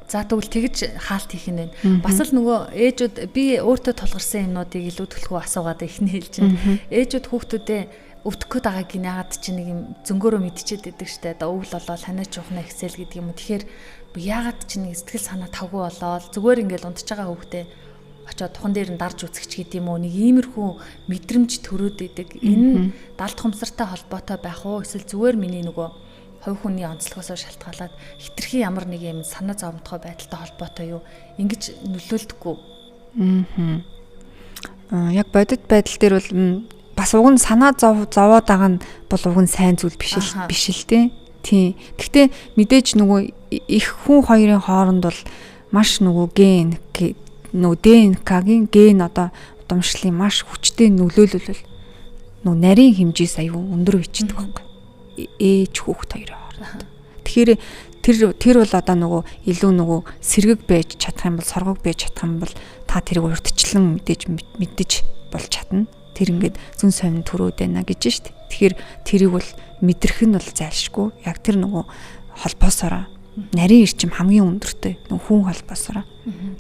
За тэгвэл тэгж хаалт хийх нь байна. Бас л нөгөө ээжүүд би өөртөө тулгарсан юмнуудыг илүү төлхөө асуугаад ихний хэлж байна. Ээжүүд хүүхдүүдээ өвдөх гээд байгааг яагаад чи нэг юм зөнгөөрөө мэдчихэд байдаг штэ. Одоо өвл болоо ханаа чухна ихсэл гэдэг юм уу. Тэгэхээр яагаад чи нэг сэтгэл санаа тавгүй болоод зүгээр ингээл унтж байгаа хүүхдээ очоод тухан дээр нь дарж үзэх гэдэг юм уу. Нэг иймэрхүү мэдрэмж төрөөд идэг. Энэ далд хумсартай холбоотой байх уу? Эсвэл зүгээр миний нөгөө хувь хүний онцлогоосоо шалтгаалаад хитрхи ямар нэг юм санаа зовмтгой байдалтай холбоотой юу? Ингэж нөлөөлдөггүй. яг бодит байдал дээр бол бас уг нь санаа зовоод байгаа нь бол уг нь сайн зүйл биш л дээ. Тийм. Гэхдээ мэдээж нөгөө их хүн хоёрын хооронд бол маш нөгөө ДНК-гийн ген одоо удамшлын маш хүчтэй нөлөөлөл нөгөө нарийн хэмжээс аюу өндөр бичдэг байхгүй. Ээж хүүхэд хоёрын хооронд. Тэгэхээр тэр бол одоо нөгөө илүү нөгөө сэргэг байж чадах юм бол соргог байж чадах юм бол та тэрийг урдчлан мэдэж болж чадна. Тэр ингээд зүн совин төрөөд байна гэж штт. Тэгэхээр тэрийг бол мэдрэх нь бол зайлшгүй. Яг тэр нөгөө холбоосороо нарийн эрчим хамгийн өндөртэй нөгөө хүн холбоосороо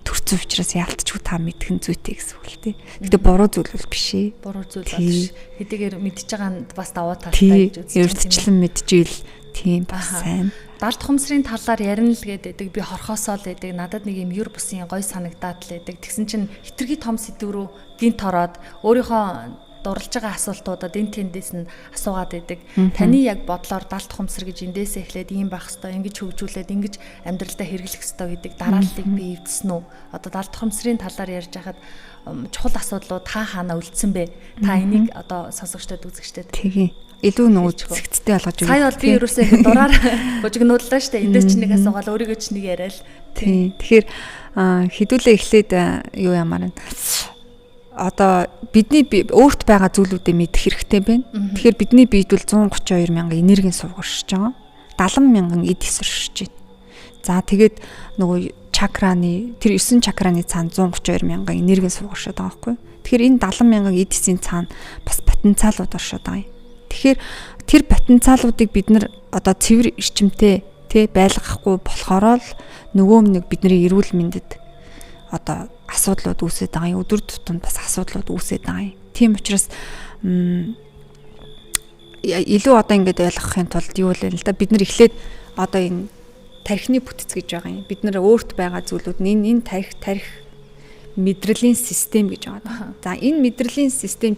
төрсөн учраас яалтчгүй та мэдэх нь зүйтэй гэсэн үг л тий. Гэтэ буруу зүйл бол биш ээ. Буруу зүйл биш. Хэдийгээр мэдж байгаа нь бас даваа талтай гэж үзсэн. Урдчлан мэдчихвэл тийм бас сайн. Далд хумсрын талаар ярина л гэдэг би хорхосоо л гэдэг надад нэг юм юр бусын гой санагдаад л гэдэг. Тэгсэн чинь хитрхи том сэдв рүү гинт ороод өөрийнхөө дурлж байгаа асуултуудад энэ тэндээс нь асуугаад байдаг. Таны яг бодлоор далд хумсар гэж эндээсээ эхлээд ийм байх хэвээр ингэж хөгжүүлээд ингэж амьдралдаа хэрэглэх хэвээр гэдэг дарааллыг би эвдсэн үү? Одоо далд хумсрын талаар ярьж хахад чухал асуудлууд та хаана үлдсэн бэ? Та энийг одоо сонсогчдод үзэгчдод тэгээ илүү нөгөө зэгцтэй болгож өгье. Сая бол би ерөөсөө ингэ дураар бужигнууллаа штэ. Эндээс ч нэг асуугаал өөрийгөө ч нэг яриа л. Тийм. Тэгэхээр хэдүүлээ эхлээд юу ямаар нь одоо бидний өөрт байгаа зүйлүүдээ мэдэх хэрэгтэй байна. Тэгэхээр бидний биед бол 132 мянган энергийн сувг оршиж байгаа. 70 мянган эд эс оршиж байна. За тэгээд нөгөө чакраны тэр 9 чакраны цаана 132 мянган энергийн сувг оршиж байгаа байхгүй. Тэгэхээр энэ 70 мянган эд эсийн цаана бас потенциалууд оршиж байгаа юм. Тэгэхээр тэр потенциалуудыг бид нар одоо цэвэр эрчимтэй байлгахгүй болохоор л нөгөө нэг бидний эрүүл мэндэд одоо асуудлууд үүсээд байгаа юм. Өдөр тутамд бас асуудлууд үүсээд байгаа юм. Тийм учраас илүү одоо ингэж ойлгохын тулд юу вэ л да бид нар эхлээд одоо энэ тархины бүтц гэж байгаа юм. Бид нар өөрт байгаа зүйлүүд нь энэ тарих мэдрэлийн систем гэж байгаа. За энэ мэдрэлийн систем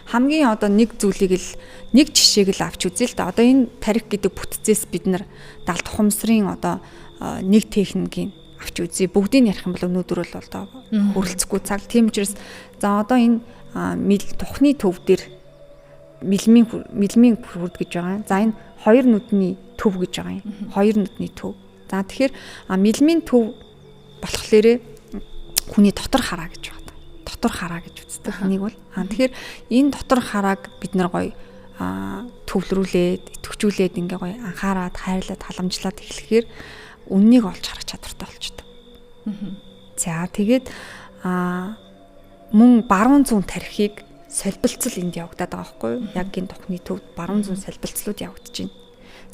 хамгийн одоо нэг зүйлийг л нэг жишээг л авч үзье л да. Одоо энэ тарих гэдэг бүтцээс бид нар далд хумсрын одоо нэг техникийг авч үзье. Бүгдийг ярих юм бол өнөөдөр бол одоо хөрөлцөхгүй цаг. Тийм учраас за одоо энэ тухны төв дээр мэлмийн хүрд гэж байгаа. За энэ хоёр нүдний төв гэж байгаа юм. Хоёр нүдний төв. За тэгэхээр мэлмийн төв болохлээрээ хүний дотор хараа гэж байна. Дотор хараа гэж үздэг. Энийг бол тэгэхээр энэ дотор харааг бид нар гоё төвлөрүүлээд, идэвхжүүлээд ингээ гоё анхаарад, хайрлаад, халамжлаад эхлэхээр үннийг олж харах чадвартай болчихдог. За тэгээд мөн баруун зүүн тархийг солилцол энд явагдаад байгаа байхгүй юу? Яг энэ тухны төвд баруун зүүн солилцлууд явагдаж байна.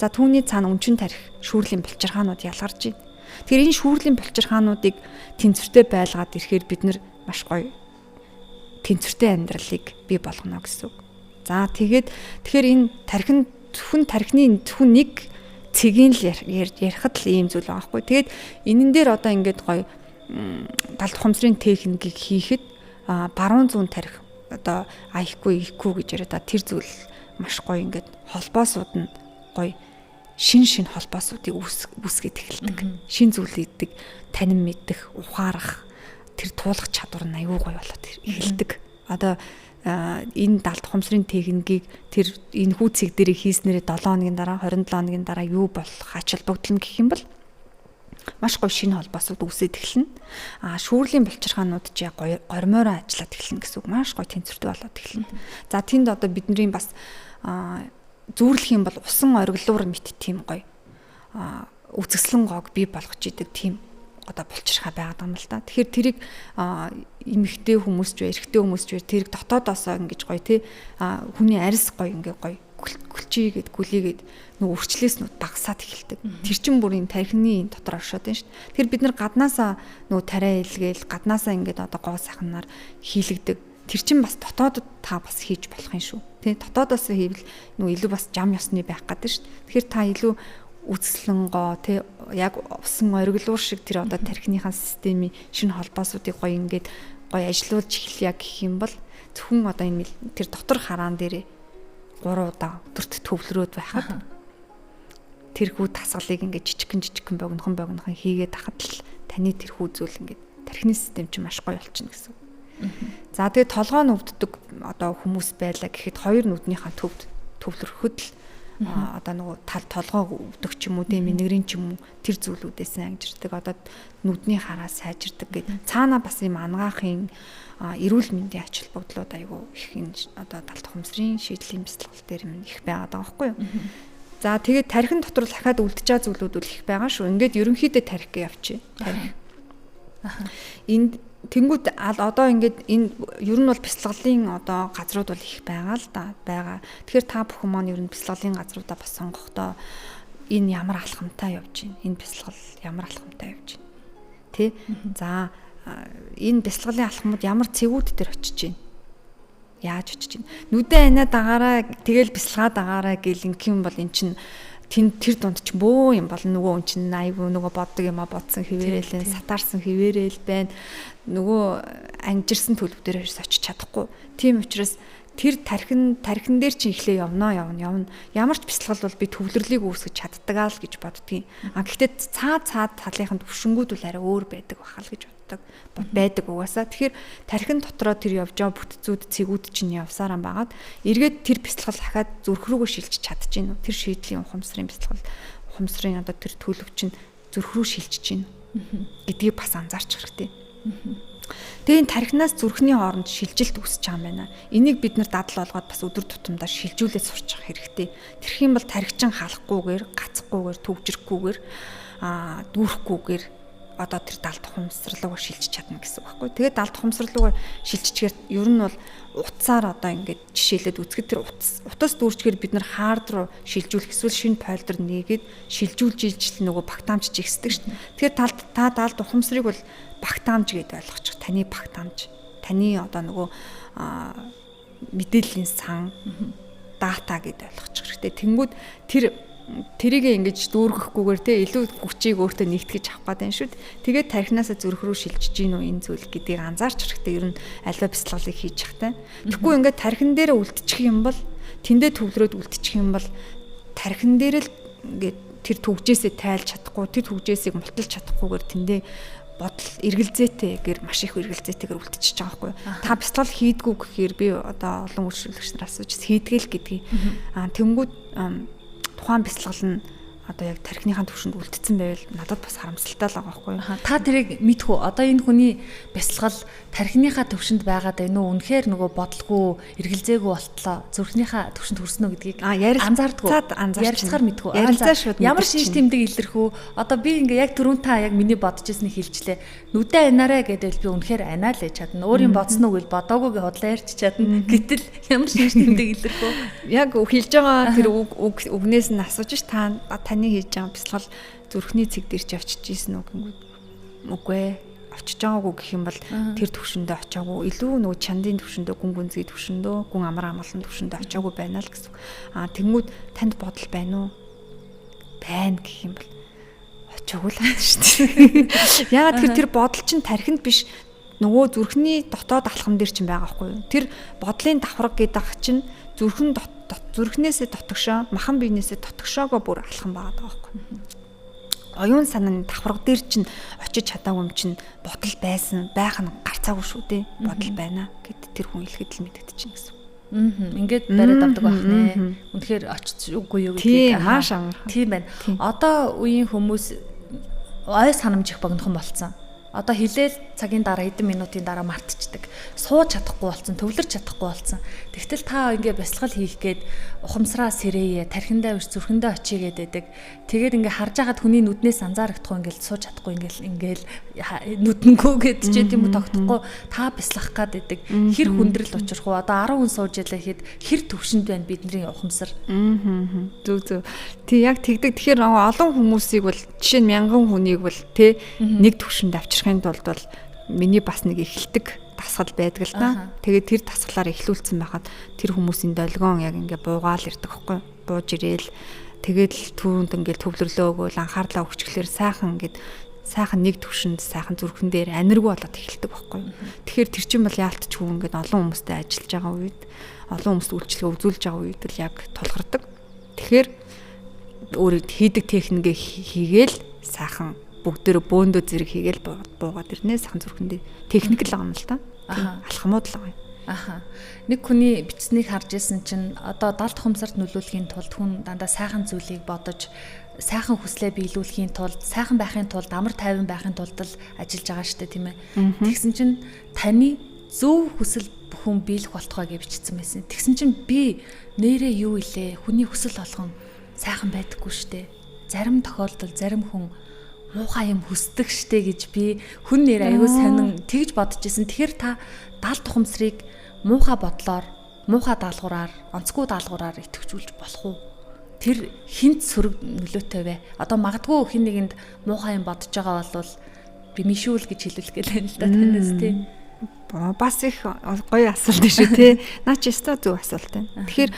За түүний цаана өмчин тархи шүүрлийн булчирхаанууд ялгарч байна. Тэгэхээр энэ шүүрлийн булчирхаануудыг тэнцвэртэй байлгаад ирэхээр бид нар маш гоё тэнцвэртэй амьдралыг бий болгоно гэсэн үг. За тэгэхээр энэ тархин тархины нэг цэгийн л ярихад л ийм зүйл байгаа байхгүй. Тэгээд энэн дээр одоо ингээд гоё далд хумсрын техникийг хийхэд баруун зүүн тархи одоо IQ гэж яриад тэр зүйл маш гоё ингээд холбоосууд нь гоё шин холбоосуудыг үүсгээд эхэлдэг. Шин зүйлүүдийг танин мэдэх, ухаарах тэр туулах чадвар нь аюу гоё болоод эхэлдэг. Одоо энэ далд хумсрын техникийг тэр энэ хүүцэг дээр хийснээрээ 7 хоногийн дараа 27 хоногийн дараа юу болох ач холбогдол нь гэх юм бол маш гоё шинэ холбоосууд үүсээд эхэлнэ. Шүүрлийн булчирхаанууд ч гормоороо ажиллаад эхэлнэ гэсэн үг. Маш гоё тэнцвэртэй болоод эхэлнэ. За тэнд одоо бидний бас зүүрлэх юм бол усан ориглуур мэт тийм гоё үзэсгэлэн гоог бий болгож идэг тийм одоо булчирхаа байгаад байгаа юм л да. Тэгэхээр тэрийг эмэгтэй хүмүүс ч эрэгтэй хүмүүс ч тэрийг дотоодоосоо ингэж гоё тий хүний арьс гоё ингээ гоё гүлчийгээд гүлийгээд нөгөө үрчлээснүүд багасаад эхэлдэг. Тэр чин бүрийн тархины дотор оршоод байна шүү дээ. Тэгэхээр бид нар гаднаасаа нөгөө тариа илгээл гаднаасаа ингээд одоо гоо сахнаар хийлэгдэг. Тэр чин бас дотоодод та бас хийж болох юм шүү. Тий дотоодоос хийвэл нөгөө илүү бас жам ёсны байх гэдэг шүү дээ. Тэгэхээр та илүү үзэсгэлэн гоо тий яг усан ориглуур шиг тэр одоо тархиныхаа системийн шинэ холбоосуудыг гоё ингээд гоё ажилуулж эхлэе гэх юм бол зөвхөн одоо энэ тэр дотор хараан дээрээ 3 удаа өдөрт төвлөрөөд байхад тэрхүү тасгалыг ингээд жижигхэн богинохон хийгээд тахад л таны тэрхүү зүйл ингээд тархины систем чинь маш гоё болчихно гэсэн. За тэгээд толгой нь өвддөг одоо хүмүүс байлаа гэхэд хоёр нүднийхээ төвд төвлөрөхөд л одоо нөгөө толгой өвдөх ч юм уу тийм нэгрийн ч юм уу тэр зүйлүүдээс ангижирдаг одоо нүдний хараа сайжирдаг гэд цаана бас юм ангаахын эрүүл мэндийн ач холбогдлууд айгүй их энэ одоо далд ухамсарын шийдлийн бясалгал дээр юм их байгаад байгаа байхгүй юу. За тэгээд тархин дотор дахиад үлдэж байгаа зүйлүүд бол их байгаа шүү. Ингээд ерөнхийдөө тархиг явчих. Тархи. Энд тэнгууд одоо ингээд энэ ер нь бол бясалгалын одоо газрууд бол их байгаа л да байгаа. Тэгэхээр та бүхэн маань ер нь бясалгалын газруудаа бас сонгохдоо энэ ямар алхамтай явж байна? Энэ бясалгал ямар алхамтай явж байна? Тэ? За энэ бясалгалын алхмууд ямар цэгүүд дээр очиж байна? Яаж очиж байна? Нүдэн анаа дагаараа тэгэл бясалгаад дагаараа гэл ингэм бол эн чин тэр дунд ч бөө юм бол нөгөө өн чин айгүй нөгөө боддог юм а бодсон хിവэрэлэн сатаарсан хിവэрэл байна. Нөгөө ангижирсан төлөв дээр очиж чадахгүй. Тийм учраас тэр тархин дээр чи ихлэ явна. Ямар ч бясалгал бол би төвлөрлийг үүсгэж чаддаг аа л гэж боддгийн. Гэхдээ цаад талынхын төвшингүүд бол арай өөр байдаг бахал гэж байдаг угаасаа. Тэгэхээр тархин дотроо тэр явж байгаа бүтцүүд цэгүүд чинь явсараа байгаад эргээд тэр бясалгал дахиад зүрх рүүгээ шилжиж чадчихэв. Тэр шийдлийн ухамсарын бясалгал ухамсарын одоо тэр төлөв чинь зүрх рүү шилжиж байна гэдгийг бас анзаарч хэрэгтэй. Тэгээ энэ тархинаас зүрхний хооронд шилжилт үүсэж байгаа юм байна. Энийг бид нар дадал болгоод бас өдөр тутамдаа шилжүүлээд сурчих хэрэгтэй. Тэрх юм бол тархичин халахгүйгээр, гацхгүйгээр, төвжрөхгүйгээр дүүрхгүйгээр одоо тэр далд ухамсарлуугаар шилжиж чадна гэсэн үг байхгүй. Тэгээд далд ухамсарлуугаар шилжчихээр ер нь бол утсаар одоо ингээд жишээлээд үзэхэд тэр утас дүүрчгээр бид нар хаард руу шилжүүлэх эсвэл шинэ полдер нээгээд шилжүүлж ижил нөгөө багтаамж жигсдэг шүү дээ. Тэгэхээр та далд ухамсарыг бол багтаамж гэдээ ойлгочих. Таны багтаамж, таны одоо нөгөө мэдээллийн сан, дата гэдээ ойлгочих хэрэгтэй. Тэнгүүд тэрийг ингэж дүүргэхгүйгээр те илүү хүчийг өөртөө нэгтгэж авах гэдэг юм шүү. Тэгээд тархинаасаа зүрх рүү шилжиж гин үү энэ зүйл гэдгийг анзаарч хэрэгтэй. Ер нь аливаа бясалгалыг хийж явахтай. Тэгэхгүй ингээд тархин дээр үлдчих юм бол тэндээ төвлөрөөд үлдчих юм бол тархин дээр л ингээд тэр төгжээсээ тайлж чадахгүй, тэр төгжээсийг мулталж чадахгүйгээр тэндээ бодол эргэлзээтэйгээр маш их эргэлзээтэйгээр үлдчихэж байгаа байхгүй. Та бясалгал хийдгүү гэхээр би одоо олон үйлчлүүлэгч нар асууж хийдгээл гэдгийг. Тэнгүүд тухайн бясалгал нь одоо яг тархиныхаа төвшөнд үлдсэн байвал надад бас харамсалтай л байгаа байхгүй юу. Та тэрийг мэдхүү. Одоо энэ хүний бясалгал тархиныхаа төвшөнд байгаад байна уу? Үнэхээр нөгөө бодлого эргэлзээгүй болтлоо. Зүрхнийхаа төвшөнд хүрсэн үү гэдгийг анзаардгүй. Ярилцахаар мэдхүү. Ямар шинж тэмдэг илэрх үү? Одоо би ингээ яг түрүүн та яг миний бодож ирснийг хэлжлээ. Нүдэн анаарэ гэдэл би үнэхээр анаа л чадна. Өөрийн бодсноо үл бодоогүйгээ худлаа ярьж чадна. Гэтэл ямар шинж тэмдэг илэрх үү? Яг хэлж байгаа тэр үгнээс нь асууж ш таны хийж байгаа бясалгал зүрхний цэг дээр ч явчихж ийсэн үг гингүүд үгүй ээ очиж байгаагүй гэх юм бол тэр төвшөндөө очиагүй илүү нөгөө чандын төвшөндөө гүн гүнзгий төвшөндөө гүн амар амгалан төвшөндөө очиагүй байна л гэсэн. Тэнгүүд танд бодол байна уу? Байна гэх юм бол очиагүй л байна шүү дээ. Ягаад тэр бодол чинь тархинд биш нөгөө зүрхний дотоод алхам дээр чинь байгаа байхгүй юу? Тэр бодлын давхраг гэдэг чинь зүрхнээсээ дотогшоо, махан биенээсээ дотогшоогоо бүр алхам байгаа байхгүй. Оюун санааны давхраг дээр чинь очиж чадаагүй юм чинь бодол байсан, байх нь гарцаагүй шүү дээ. Бодол байна гэд тэр хүн хэлэхэд л мэдэгдчихэв гэсэн. Ингээд бариад авдаг байх нэ. Үнэхээр очиж үгүй юу гэдгийг маш амар. Тийм байна. Одоо үеийн хүмүүс ой санамж их богинохон болцсон. Одоо хилээл цагийн дараа хэдэн минутын дараа мартчихдаг. Сууж чадахгүй болсон, төвлөрч чадахгүй болсон. Тэгтэл та ингээ бясалгал хийх гээд ухамсараа сэрээе, тархиндаа биш зүрхэндээ очие гэдэг. Тэгээд ингээ харж агаад хүний нүднээс анзаарахгүй ингээл сууж чадахгүй ингээл нүдэнгөө гэд ч тийм үү тогтохгүй та бясалгах гээд байдаг. Хэр хүндрэл учрах уу? Одоо 10 хүн сууж ялаа хэд хэр төвшөнд байна бидний ухамсар. Зүг. Тий яг тэгдэг. Тэгэхээр олон хүмүүсийг бол жишээ нь мянган хүнийг бол тэ нэг төвшөнд авчрахын тулд бол миний бас нэг эхэлдэг дасгал байдаг л да. Тэгээд тэр дасгалаар эхлүүлсэн байхад тэр хүмүүсийн долгион яг ингээ буугаал ирдэг байхгүй. Бууж ирээл тэгээд л түүнд ингээ төвлөрлөө өгөөл анхаарлаа өгчлөөр сайхан нэг төвшөнд сайхан зүрхэн дээр аниргүй болоод эхэлдэг байхгүй. Тэгэхээр тэр чинь бол яалтчгүй ингээ олон хүмүүстэй ажиллаж байгаа үед олон хүмүүст үйлчлэгээ үзүүлж байгаа үед л яг тулгардаг. Тэгэхээр өөрөө хийдэг техникээ хийгээл сайхан бүгдөө бөөндөө зэрэг хийгээл буугаад ирнэ сайхан зүрхэндээ техник л байгаа юм л та. алхмууд л байгаа юм. Аха. Нэг хүний бичснийг харж исэн чинь одоо далд хумсарт нөлөөлөхийн тулд хүн дандаа сайхан зүйлийг бодож, сайхан хүслээ биелүүлэхийн тулд, сайхан байхын тулд, амар тайван байхын тулд л ажиллаж байгаа штэ тийм ээ. Тэгсэн чинь таны зөв хүсэл бүхэн биелэх болтгоо гэж бичсэн байсан. Тэгсэн чинь би нэрээ юу илээ? Хүний хүсэл болгон сайхан байдаггүй штэ. Зарим тохиолдолд зарим хүн муухай юм хүсдэг штэ гэж би хүн нэр аягүй сонин тэгж бодож исэн. Тэгэхээр та далд тухамсрыг муухай бодлоор, муухай даалгавраар, онцгүй даалгавраар идэвхжүүлж болох уу? Тэр хинт сөрөг нөлөөтэй вэ? Одоо магадгүй хин нэгэнд муухай юм бодож байгаа бол бимишүүл гэж хэлүүлэх гээл байна л да танаас тий. Бас их гоё асуулт шүү тий. Наа чи өстой зөв асуулт байна. Тэгэхээр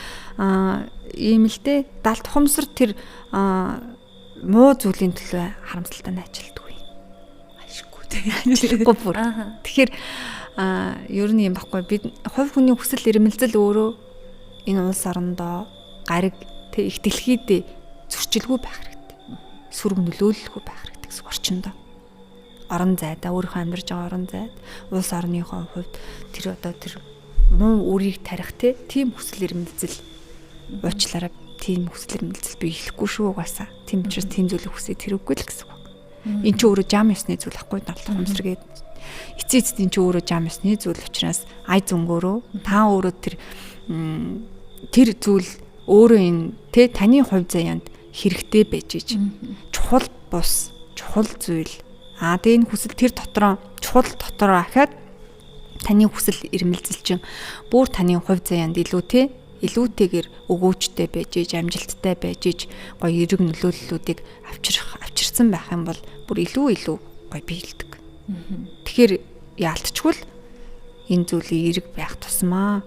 ийм л дээ далд тухамсар тэр муу зүйлийн төлөө харамсалтай ажилтгүй. Ашиггүй тий. Бүр. Тэгэхээр ер нь юм баггүй бид хувь хүний хүсэл эрмэлзэл өөрөө энэ улс орондоо гариг тэг их дэлхийд зөрчилгүй байх хэрэгтэй. Сүрэг нөлөөлөлгүй байх хэрэгтэй гэсэн орчиндоо. Орон зайдаа өөрийнхөө амьдарч байгаа орон зайд улс орныхоо хувьд тэр одоо тэр муу үрийг тарих тийм хүсэл эрмэлзэл уучлаарай тийм хүсэл эрмэлзэл би ихгүй шүү угаасаа. Тийм учраас тийм зүйлийг хүсээд тэрвгүй л гэсэн үг. Энд чи өөрөө жам ёсны зүйл ахгүй далд тухамсргээд эцээцдийн чи өөрөө жам ёсны зүйл учраас ай зөнгөөрөө та өөрөө тэр зүйл өөрөө энэ тэ таны хувь заяанд хэрэгтэй байж иж чухал бус чухал зүйл тэгээ энэ хүсэл тэр дотроо чухал дотроо ахаад таны хүсэл эрмэлзэл чинь бүр таны хувь заяанд илүүтэйгээр өгөөжтэй байж иж амжилттай байж иж гоё эрэг нөлөөллүүдийг авчирсан байх юм бол бүр илүү гоё биелдэг. Тэгэхээр яалтчгүй л энэ зүйлийн эрэг байх тусмаа.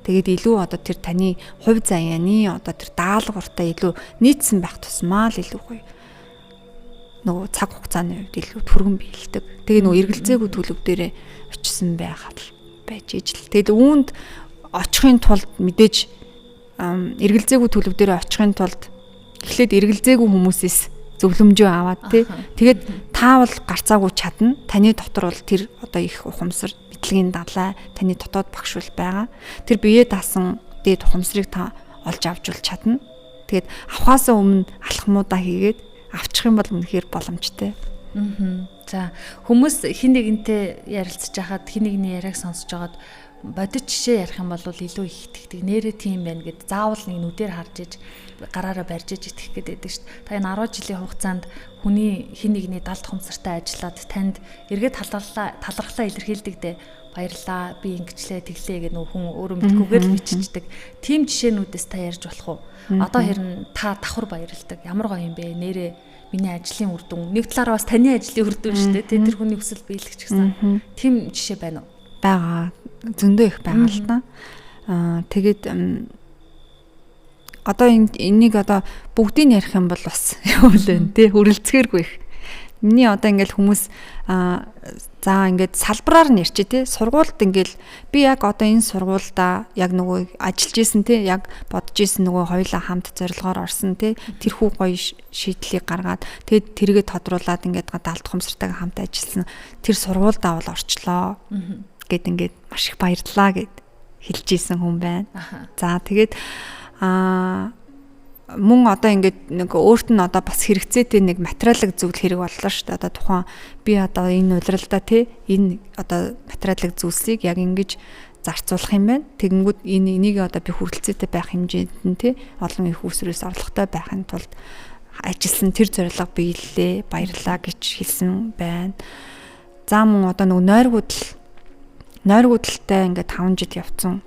Тэгээд илүү одоо тэр таны хувь заяаны одоо тэр даалгавартай илүү нийцсэн байх тусмаа л илүү гоё. Нөгөө цаг хугацааны үед илүү түргэн биелдэг. Тэгээд нөгөө эргэлзээгүй төлөв дээрээ очисон байхад байж ижил. Тэгээд үүнд очихын тулд мэдээж эргэлзээгүй төлөв дээрээ очихын тулд эхлээд эргэлзээгүй хүмүүсээс зөвлөмжөө аваад тэгээд та бол гарцаагүй чадна. Таны дотор бол тэр одоо их ухамсар, мэдлэгийн далай таны дотоод багшуул байгаа. Тэр биеэ даасан дээд ухамсарыг та олж авч чадна. Тэгээд авахаасаа өмнө алхмуудаа хийгээд авчих юм бол үнэхээр боломжтой. За хүмүүс хин нэгнтэй ярилцж байхад хин нэгний яриаг сонсож байгаад бодит жишээ ярих юм бол илүү их итгэдэг. Нэрээ тийм байна гэд заавал нэг нүдээр харж иж гараараа барьж иж итгэх гээд байдаг шүү дээ. Та энэ 10 жилийн хугацаанд хүний хин нэгний далд хумсартай ажиллаад танд эргээд талархлаа илэрхийлдэг дээ. Баярлаа, би ингэчлээ, тэглээ гэдэг нөх хүн өөрөө мэдгүйгээр л биччихдэг. Тим жишээнүүдээс та ярьж болох уу? Одоо хэрэн та давхар баярлдаг. Ямар гоё юм бэ? Нэрээ миний ажлын үр дүн. Нэг талаараа бас таны ажлын үр дүн шүү дээ. Тэр хүний хүсэл биелэгч гэсэн. Тим жишээ байна уу? Бага. Зөндөө их байгаа л та. Тэгээд одоо энийг одоо бүгдийг ярих юм бол бас юу л вэ? Тэ хүрэлцгээргүй их. Миний одоо ингээл хүмүүс за ингээд салбараар нь ярьчих тий. Сургуульд ингээл би яг одоо энэ сургуульда яг нөгөө ажиллаж исэн тий. Яг бодож исэн нөгөө хоёулаа хамт зорилгоор орсон тий. Тэрхүү гоё шийдлийг гаргаад тэгээд тэргээ тодруулаад ингээд далд хумсартайгаа хамт ажилласан. Тэр сургуульдаа бол орчлоо. Гэт ингээд маш их баярлалаа гэд хэлж исэн хүн байна. За тэгээд мөн одоо ингээд нэг өөрт нь одоо бас хэрэгцээтэй нэг материалын зүйл хэрэг боллоо шүү дээ. Одоо тухайн би одоо энэ удиралдаа тий энэ одоо материалын зүйлсийг яг ингэж зарцуулах юм байна. Тэгэнгүүт энийг одоо би хүрэлцээтэй байх хэмжээнд нь тий олон их усрээс орлоготой байхын тулд ажилласан тэр зорилго биеллээ баярлалаа гэж хэлсэн байна. За мөн одоо нэг нойргуудалтай ингээд 5 жил явцсан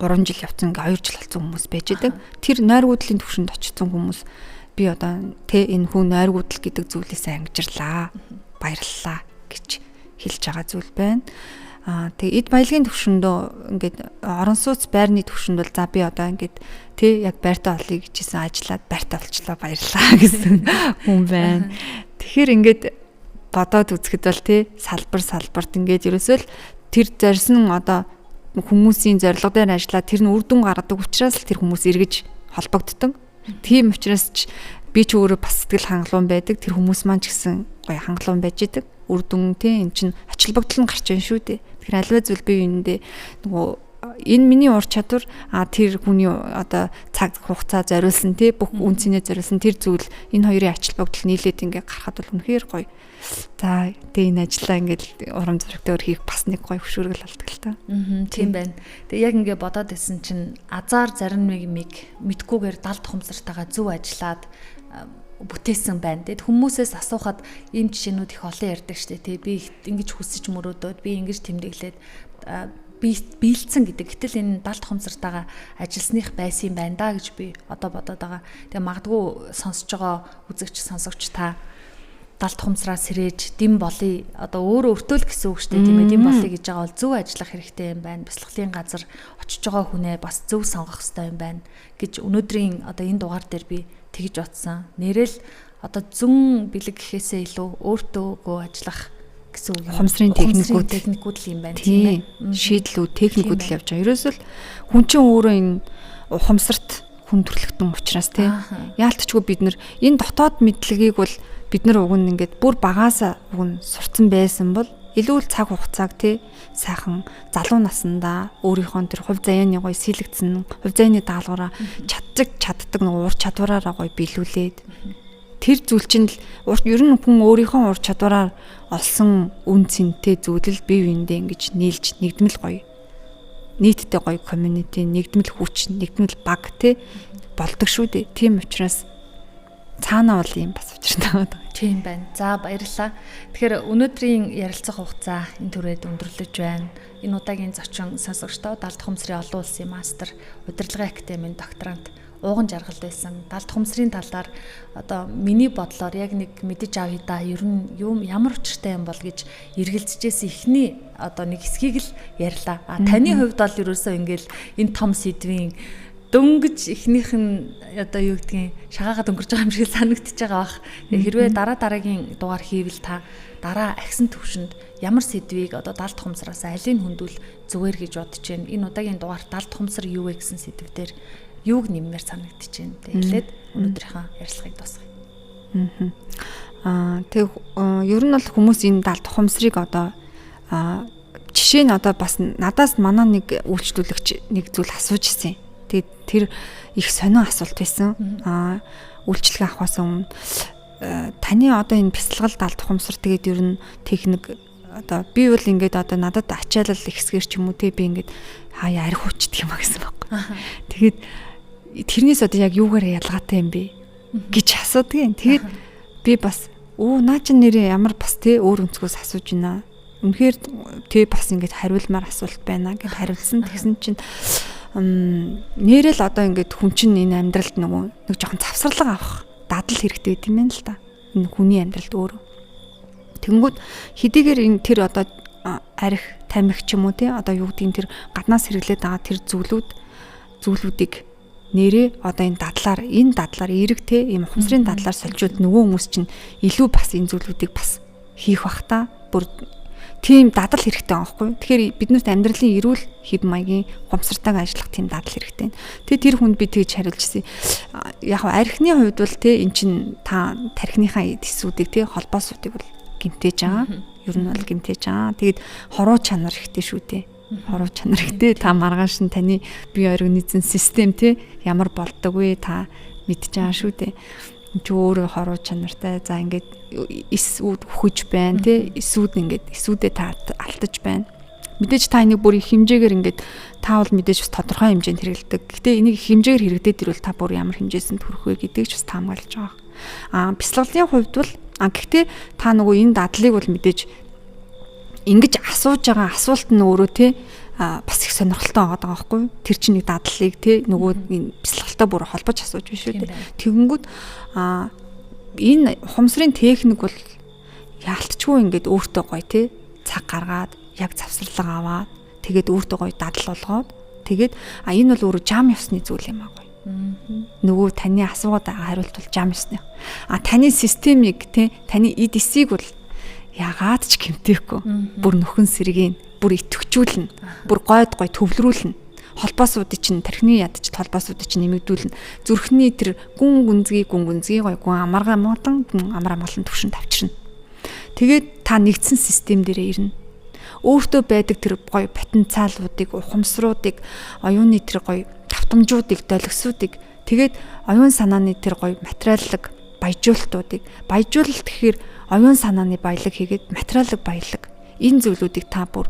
3 жил явцсан ингээ 2 жил болсон хүмүүс байж байгаа. Тэр нойргуудлын төвшөнд очсон хүмүүс би одоо энэ хүн нойргуудл гэдэг зүйлээсээ ангижрлаа. Баярлалаа гэж хэлж байгаа зүйл байна. Тэгээ эд баялагын төвшөндөө ингээд орон сууц байрны төвшөнд бол за би одоо ингээд яг байртаа олъё гэжсэн ажиллаад байртаа олчлаа баярлалаа гэсэн хүн байна. Тэгэхээр ингээд бодоод үзэхэд бол салбарт ингээд ерөөсөө л тэр зорьсон одоо хүмүүсийн зорилго дээр ажиллаад тэр нь үр дүн гаргадаг учраас л тэр хүмүүс эргэж холбогддог. Тийм учраас ч би ч өөрөө бас сэтгэл хангалуун байдаг. Тэр хүмүүс маань ч гэсэн гоё хангалуун байж идэг. Үр дүн те эн чин ачаалбагдал нь гарч ийн шүү дээ. Тэгэхээр альва зүйл би юундээ нөгөө энэ миний ур чадвар тэр хүний одоо цаг хугацаа зориулсан те бүх үнцнээ зориулсан тэр зүйл энэ хоёрын ачаалбагдал нийлээд ингээ гарахад бол үнэхээр гоё. За тэгээ энэ ажлаа ингээд урам зоригтой хийх бас нэг гоё хөшүүргэл болдог л та. Тийм байна. Тэгээ яг ингээ бодоод исэн чинь азар зарим нэг мэдгүйгээр далд хумсартайгаа зөв ажиллаад бүтээсэн байна. Тэгэд хүмүүсээс асуухад ийм жишээнүүд их олон ярьдаг штэ тий. Би ингэж хүсэж мөрөөдөөд би ингэж тэмдэглээд биелцэн гэдэг. Гэтэл энэ далд хумсартайгаа ажилласных байсан юм байна да гэж би одоо бодоод байгаа. Тэгээ магадгүй сонсож байгаа үзэгч сонсогч та далд хумсраа сэрээж дэм болъё одоо өөрөө өртөөл гэсэн үг шүү дээ тийм ээ дэм болъё гэж байгаа бол зөв ажиллах хэрэгтэй юм байна. Бяцлаглалын газар очиж байгаа хүнээ бас зөв сонгох хэрэгтэй юм байна гэж өнөөдрийн одоо энэ дугаар дээр би тэгж утсан. Нэрэл одоо зүүн бэлэг гэхээсээ илүү өөртөөгөө ажиллах гэсэн үг юм. Хумсрын техникүүд л юм байна тийм ээ. Шийдлүүд техникүүд л явж байгаа. Ерөөсөл хүн чинь өөрөө энэ хумсарт хүн төрлөختөн учраас тийм яалтчгүй бид нар энэ дотоод мэдлэгийг бол бид нар уг нь ингээд бүр багаасаа уг нь сурцсан байсан бол илүү л цаг хугацааг тий сайхан залуу наснда өөрийнхөө тэр хувь заяаны гоё сэлэгдсэн хувь заяаны даалгавраа чаддаг нэг ур чадвараараа гоё биелүүлээд тэр зүйл чинь л ер нь хүн өөрийнхөө ур чадвараар олсон үн цэнтэй зүйлэл бие биендээ ингэж нийлж нэгдмэл гоё нийтдээ гоё community нэгдмэл хүч нэгдмэл баг тий болдог шүү дээ. Тийм учраас цаанаа бол юм бас учиртай байгаа. Тийм байна. За баярлалаа. Тэгэхээр өнөөдрийн ярилцах хугацаа энэ түрээд өндөрлөж байна. Энэ удаагийн зочин сонсогчдоо далд хумсрын олон улсын мастер удирдлагын академийн докторант ууган жаргал байсан. Далд хумсрын талаар одоо миний бодлоор яг нэг мэдэж авъя да. Ер нь ямар учиртай юм бол гэж эргэлзэжсэн ихний одоо нэг хэсгийг л ярьлаа. Таны хувьд бол ерөөсөө ингээл энэ том сэдвийн дөнгөж ихнийх нь одоо юу гэдгийг шагаагаад өнгөрч байгаа юм шиг санагдчихж байгаа бах. Хэрвээ дараагийн дугаар хийвэл та дараа агсан төвшөнд ямар сэдвийг одоо далд хумсраас алийг хөндөөл зүгээр гэж бодож байна. Энэ удаагийн дугаар далд хумсар юу вэ гэсэн сэдвээр юуг нэммээр санагдчихэж байна. Тэгээд өнөөдрийнхөө ярилцлагыг дуусгая. Тэг ер нь бол хүмүүс энэ далд хумсрыг одоо жишээ нь одоо бас надаас манай нэг үйлчлүүлэгч нэг зүйл асууж ирсэн. Тэгээд тэр их сонио асуулт байсан. Үйлчлэгээ авахаас өмнө таны одоо энэ бяцлагал далд хумсар тэгээд ер нь техник одоо би бол ингээд одоо надад ачаалал ихсгэр ч юм уу те би ингээд хаяа арх уучдаг юм а гэсэн баг. Тэгээд тэрнээс одоо яг юугаар ялгаатай юм бэ гэж асуудгийн. Тэгээд би бас наа чин нэрээ ямар бас те өөр өнцгөөс асууж байна. Үнэхээр те бас ингээд хариулмаар асуулт байна гэд хариулсан. Тэгсэн чинь нэрэл одоо ингээд хүн чинь энэ амьдралд нэг жоохон завсарлага авах дадал хэрэгтэй гэдэм юм л да. Энэ хүний амьдралд өөрөө. Тэнгүүд хэдийгээр энэ тэр одоо арх тамхи ч юм уу те одоо юу гэдгийг тэр гаднаас хэрэглээд байгаа тэр зүйлүүдийг нэрээ одоо энэ дадлаар эерэг те ийм хумсрын дадлаар солижууд нөгөө хүмүүс чинь илүү бас энэ зүйлүүдийг бас хийх бах та бүр тийм дадал хэрэгтэй байгаа байхгүй. Тэгэхээр биднэрт амьдралын эрүүл хэв маягийн хумсартайг ажиллах тийм дадал хэрэгтэй. Тэгээ тэр хүнд би тэгж хариулжсэн. Яг архины хувьд бол те эн чин та тархиныхаа эсүүдийг те холбоосуудыг бол гэмтээж байгаа. Ер нь бол гэмтээж байгаа. Тэгээд хоруу чанар хэрэгтэй шүү дээ. Хоруу чанар хэрэгтэй. Та маргааш нь таны бие организм систем те ямар болдог вэ та мэдж байгаа шүү дээ. Чи өөрөө хоруу чанартай за ингээд эсүүд хөхөж байна тий эсүүдээ та алдаж байна. Мэдээж та энийг бүр их хэмжээгээр ингээд та бол мэдээж бас тодорхой хэмжээнд хэрэглэдэг. Гэтэ энийг хэмжээгээр хэрэгдээд ирвэл та бүр ямар хэмжээсэнд хүрэх вэ гэдгийг ч бас таамаглаж байгаа. Бяцлаглалын хувьд бол гэхдээ та нөгөө энэ дадлыг бол мэдээж ингэж асууж байгаа асуулт нь өөрөө тий бас их сонирхолтой байгаа байхгүй юу? Тэр чинь нэг дадлыг тий нөгөө бяцлагалтай бүр холбож асууж биш үү? Тэгэнгүүт энэ хумсрын техник бол яалтчгүй ингээд өөртөө гоё тий цаг гаргаад яг завсарлага аваад тэгээд өөртөө гоё дадал болгоод тэгээд энэ бол өөрөө жам ёсны зүйл юм аа гоё. Нөгөө таны асуугаад хариулт бол жам ёсны. Таны системийг тий таны эдисийг бол ягаад ч гэмтээхгүй. Бүр нөхөн сэргийг бүр итгэвчүүлнэ. Бүр гойд гой төвлөрүүлнэ. холбоосуудыг чинь тархины ядч холбоосуудыг чинь нэмэгдүүлнэ. Зүрхний тэр гүн гүнзгий гоё гүн амар амгалан төвшөнд авчирна. Тэгээд та нэгдсэн систем дээрээ ирнэ. Өөртөө байдаг тэр гоё потенциалуудыг, ухамсаруудыг, оюуны тэр гоё давтамжуудыг, долгисуудыг тэгээд оюун санааны тэр гоё материаллык баяжуулалтуудыг баяжуулалт гэхээр оюун санааны баялаг хийгээд материаллык баялаг энэ зүйлүүдийг та бүр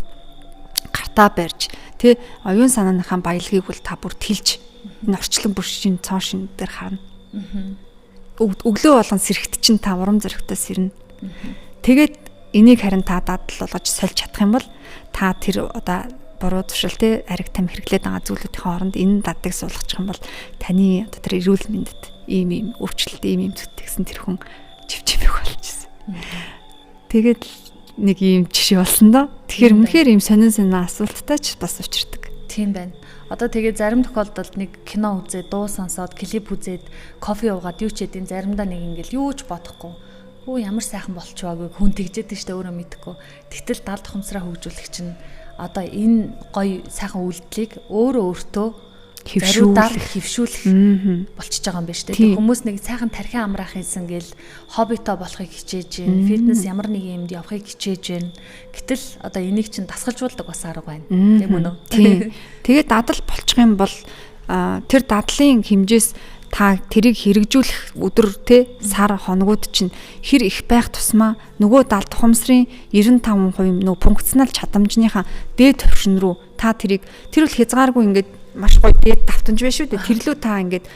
гартаа барьж тэ оюун санааныхаа баялагийг бол та бүр тэлж энэ орчлон бүршийн цоон шин дээр харна. Өглөө болгон сэрэгт чинь та урам зоригтоос ирнэ. Тэгээд энийг харин та дадал болгож сольж чадах юм бол та тэр одоо буруу зуршил те ариг там хэрэглээд байгаа зүйлүүдийн хооронд энэ дадыг суулгачих юм бол таны одоо тэр эрүүл мэндэд ийм өөрчлөлт ийм зүтгэсэн тэр хүн чивчмэг болчихсон. Тэгээд нэг ийм жишээ болсон доо. Тэгэхээр үнэхээр ийм сонин асуулттай ч бас учирдаг. Тийм байна. Одоо тэгээ зарим тохиолдолд нэг кино үзээд, дуу сонсоод, клип үзээд, кофе уугаад юу ч хэдийн заримдаа нэг ингээл юу ч бодохгүй. Өө ямар сайхан болчихваагүй хүн тэгжээд штэ өөрөө мэдхгүй. Тэгтэл далд ухамсараа хөгжүүлэх чинь одоо энэ гоё сайхан үйлдэлийг өөртөө хөвшүүлэх болчихж байгаа юм байна шүү дээ. Хүмүүс нэг сайхан тархин амраах хийсэн гэл хоббитоо болохыг хичээж байна. Фитнес ямар нэг юмд явахыг хичээж байна. Гэтэл одоо энийг чинь дасгалжуулдаг бас арга байна. Тийм үү? Тийм. Тэгээд дадал болчих юм бол тэр дадлын хэмжээс та тэрийг хэрэгжүүлэх өдөр те сар хоногуд чинь хэр их байх тусмаа нөгөө далд ухамсарын 95% нөгөө функционал чадамжныхаа дээд төвшин рүү та тэрийг тэр бол хязгааргүй ингээд маш гоё дээд давтамж байна шүү дээ. Тэрлүү та ингээд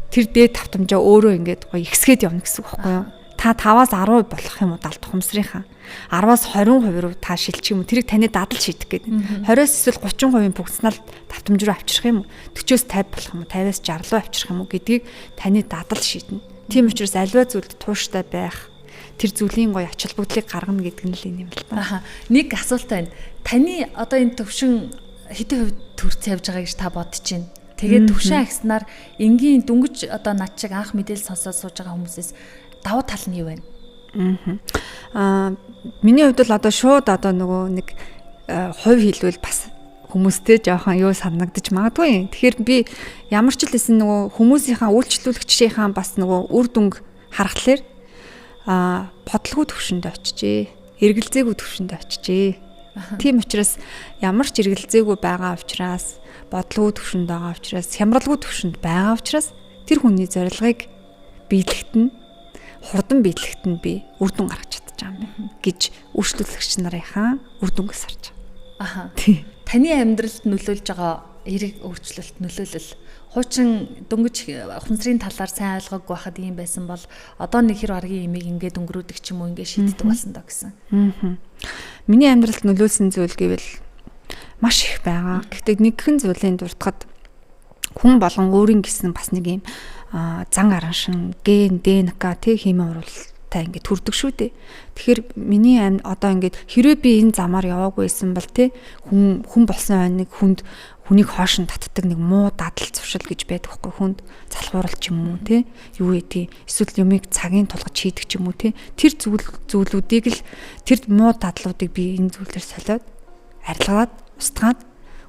тэр дээд давтамжаа өөрөө ингээд гоё ихсгээд явна гэсэн үг байхгүй юу? Та 5-аас 10% болох юм уу далд ухамсарынхаа 10-аас 20% руу та шилжих юм уу? Тэрийг таны дадал шийдэх гэдэг. 20-оос эсвэл 30% функционал давтамж руу авчрах юм уу? 40-оос 50 болох юм уу? 50-аас 60 руу авчрах юм уу гэдгийг таны дадал шийднэ. Тийм учраас аливаа зүйлд тууштай байх, тэр зүйлийн гоё ач холбогдлыг гаргана гэдэг нь л юм л та. Нэг асуулт байна. Таны одоо энэ төвшин хэдэн хувь төрц явж байгаа гэж та бодож байна? Тэгээд төвшин агснаар энгийн дүнгиж одоо над шиг анх мэдээлэл сонсоод сууж байгаа хүмүүсээс давуу тал нь юу вэ? Миний хувьд л одоо шууд одоо нөгөө нэг хувь хэлбэл бас хүмүүстэй жоохон юу санагдаж магадгүй. Тэгэхээр би ямар ч л хэсэн нөгөө хүмүүсийнхаа үйлчлүүлэгчийнхаа бас нөгөө үр дүнг харахаар бодлого төвшөнд очижээ. Эргэлзээгүй төвшөнд очижээ. Тийм учраас ямар ч эргэлзээгүй байгаа учраас бодлого төвшөнд байгаа учраас хямралгүй төвшөнд байгаа учраас тэр хүний зорилгыг биелэгтэн хурдан биелэгтэн би үр дүн гаргаж чадчих юм байна гэж үйлчлүүлэгч нарынхаа үр дүнгээс харж байгаа. Таны амьдралд нөлөөлж байгаа эерэг өөрчлөлт нөлөөлөл хуучин дөнгөж ухамсарын талаар сайн ойлгоогүй байхад ийм байсан бол одоо нэг хэр аргийн имийг ингээд өнгөрөөдөг ч юм уу ингээд шийддэг болсон доо гэсэн. Миний амьдралд нөлөөлсөн зүйл гэвэл маш их байгаа. Гэхдээ нэгэн зүйлийн дуртахад хүн болгон өөрийн гэсэн бас нэг юм зан араншин, ген, ДНК тэг химийн уралтай ингээд төрдөг шүү дээ. Тэгэхээр миний одоо ингээд хэрвээ би энэ замаар яваагүй байсан бол тэг хүн болсон нэг хүнийг хоош нь татдаг нэг муу дадал зуршил гэж байдаг хгүй хүнд залхуурал ч юм уу те юу гэдэг эсвэл юмыг цагийн тулгаж хийдэг ч юм уу те тэр зүйлүүдийг л тэр муу дадлуудыг би энэ зүйлээр солиод арилгаад устгаад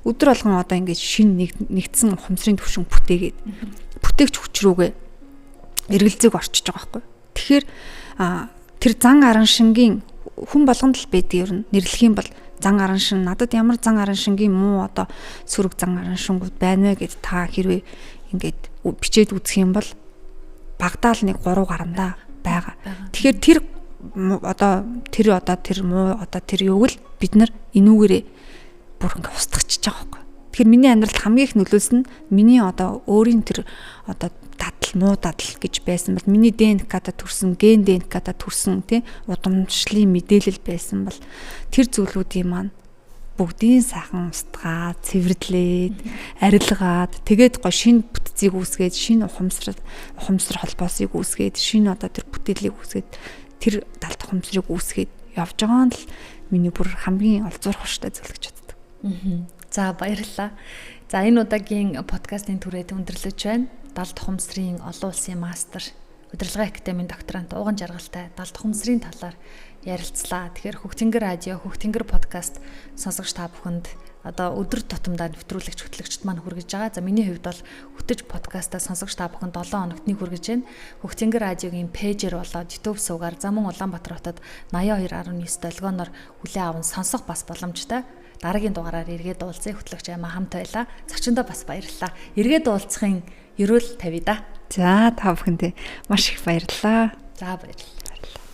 өдөр болгон одоо ингээд шин нэгдсэн ухамсарын төвшин бүтээгч хүч рүүгээ эргэлзээг орчиж байгаа байхгүй. Тэгэхээр тэр зан араншингийн хүн болгонд л байдаг юм нэрлэх юм бол зан араншин надад ямар зан араншингийн муу одоо сөрөг зан араншингууд байна вэ гэд та хэрвээ ингээд бичээд үзэх юм бол багтаал нэг 3 гарандаа байгаа. Тэгэхээр тэр муу одоо тэр юуг л бид нар энүүгээрээ бүр ингээд устгахчихж байгаа байхгүй. Тэгэхээр миний амьдралд хамгийн их нөлөөсөн нь миний одоо өөрийн тэр одоо муу дадал гэж байсан бол миний ДНК-та төрсэн, ген ДНК-та төрсэн тий удамшлын мэдээлэл байсан бол тэр зүйлүүдийн маань бүгдийн сайхан устгаад, цэвэрлээд, арилгаад тэгээд гоо шинэ бүтцийг үүсгээд, шинэ ухамсар холбоосыг үүсгээд, шинэ одоо тэр бүтээлийг үүсгээд, тэр далд ухамсарыг үүсгээд явж байгаа нь л миний бүр хамгийн олзуурах штай зүйл гэж боддог. За баярлалаа. За энэ удаагийн подкастын түрээд өндөрлөж байна. Далд ухамсарын олон улсын мастер, удирдлагын академийн докторант Ууган Жаргалтай далд ухамсарын талаар ярилцлаа. Тэгэхээр Хөх Тэнгэр радио, Хөх Тэнгэр подкаст сонсогч та бүхэнд одоо өдөр тутамдаа нэвтрүүлэгч хөтлөгчд маань хүргэж байгаа. За миний хувьд бол хөтөж подкастаа сонсогч та бүхэн 7 хоногт нэг хүргэж байна. Хөгтөнгөр радиогийн пэйжээр болоод YouTube суугаар за мөн Улаанбаатар хотод 82.9 долгионоор хүлээ аван сонсох бас боломжтой. Дараагийн дугаараар эргээд уулзъя. Хөтлөгч Аймаа хамт байлаа. Зочиндоо бас баярлалаа. Эргээд уулзахын ерөөл тавья да. За та бүхэндээ маш их баярлалаа. За баярлалаа.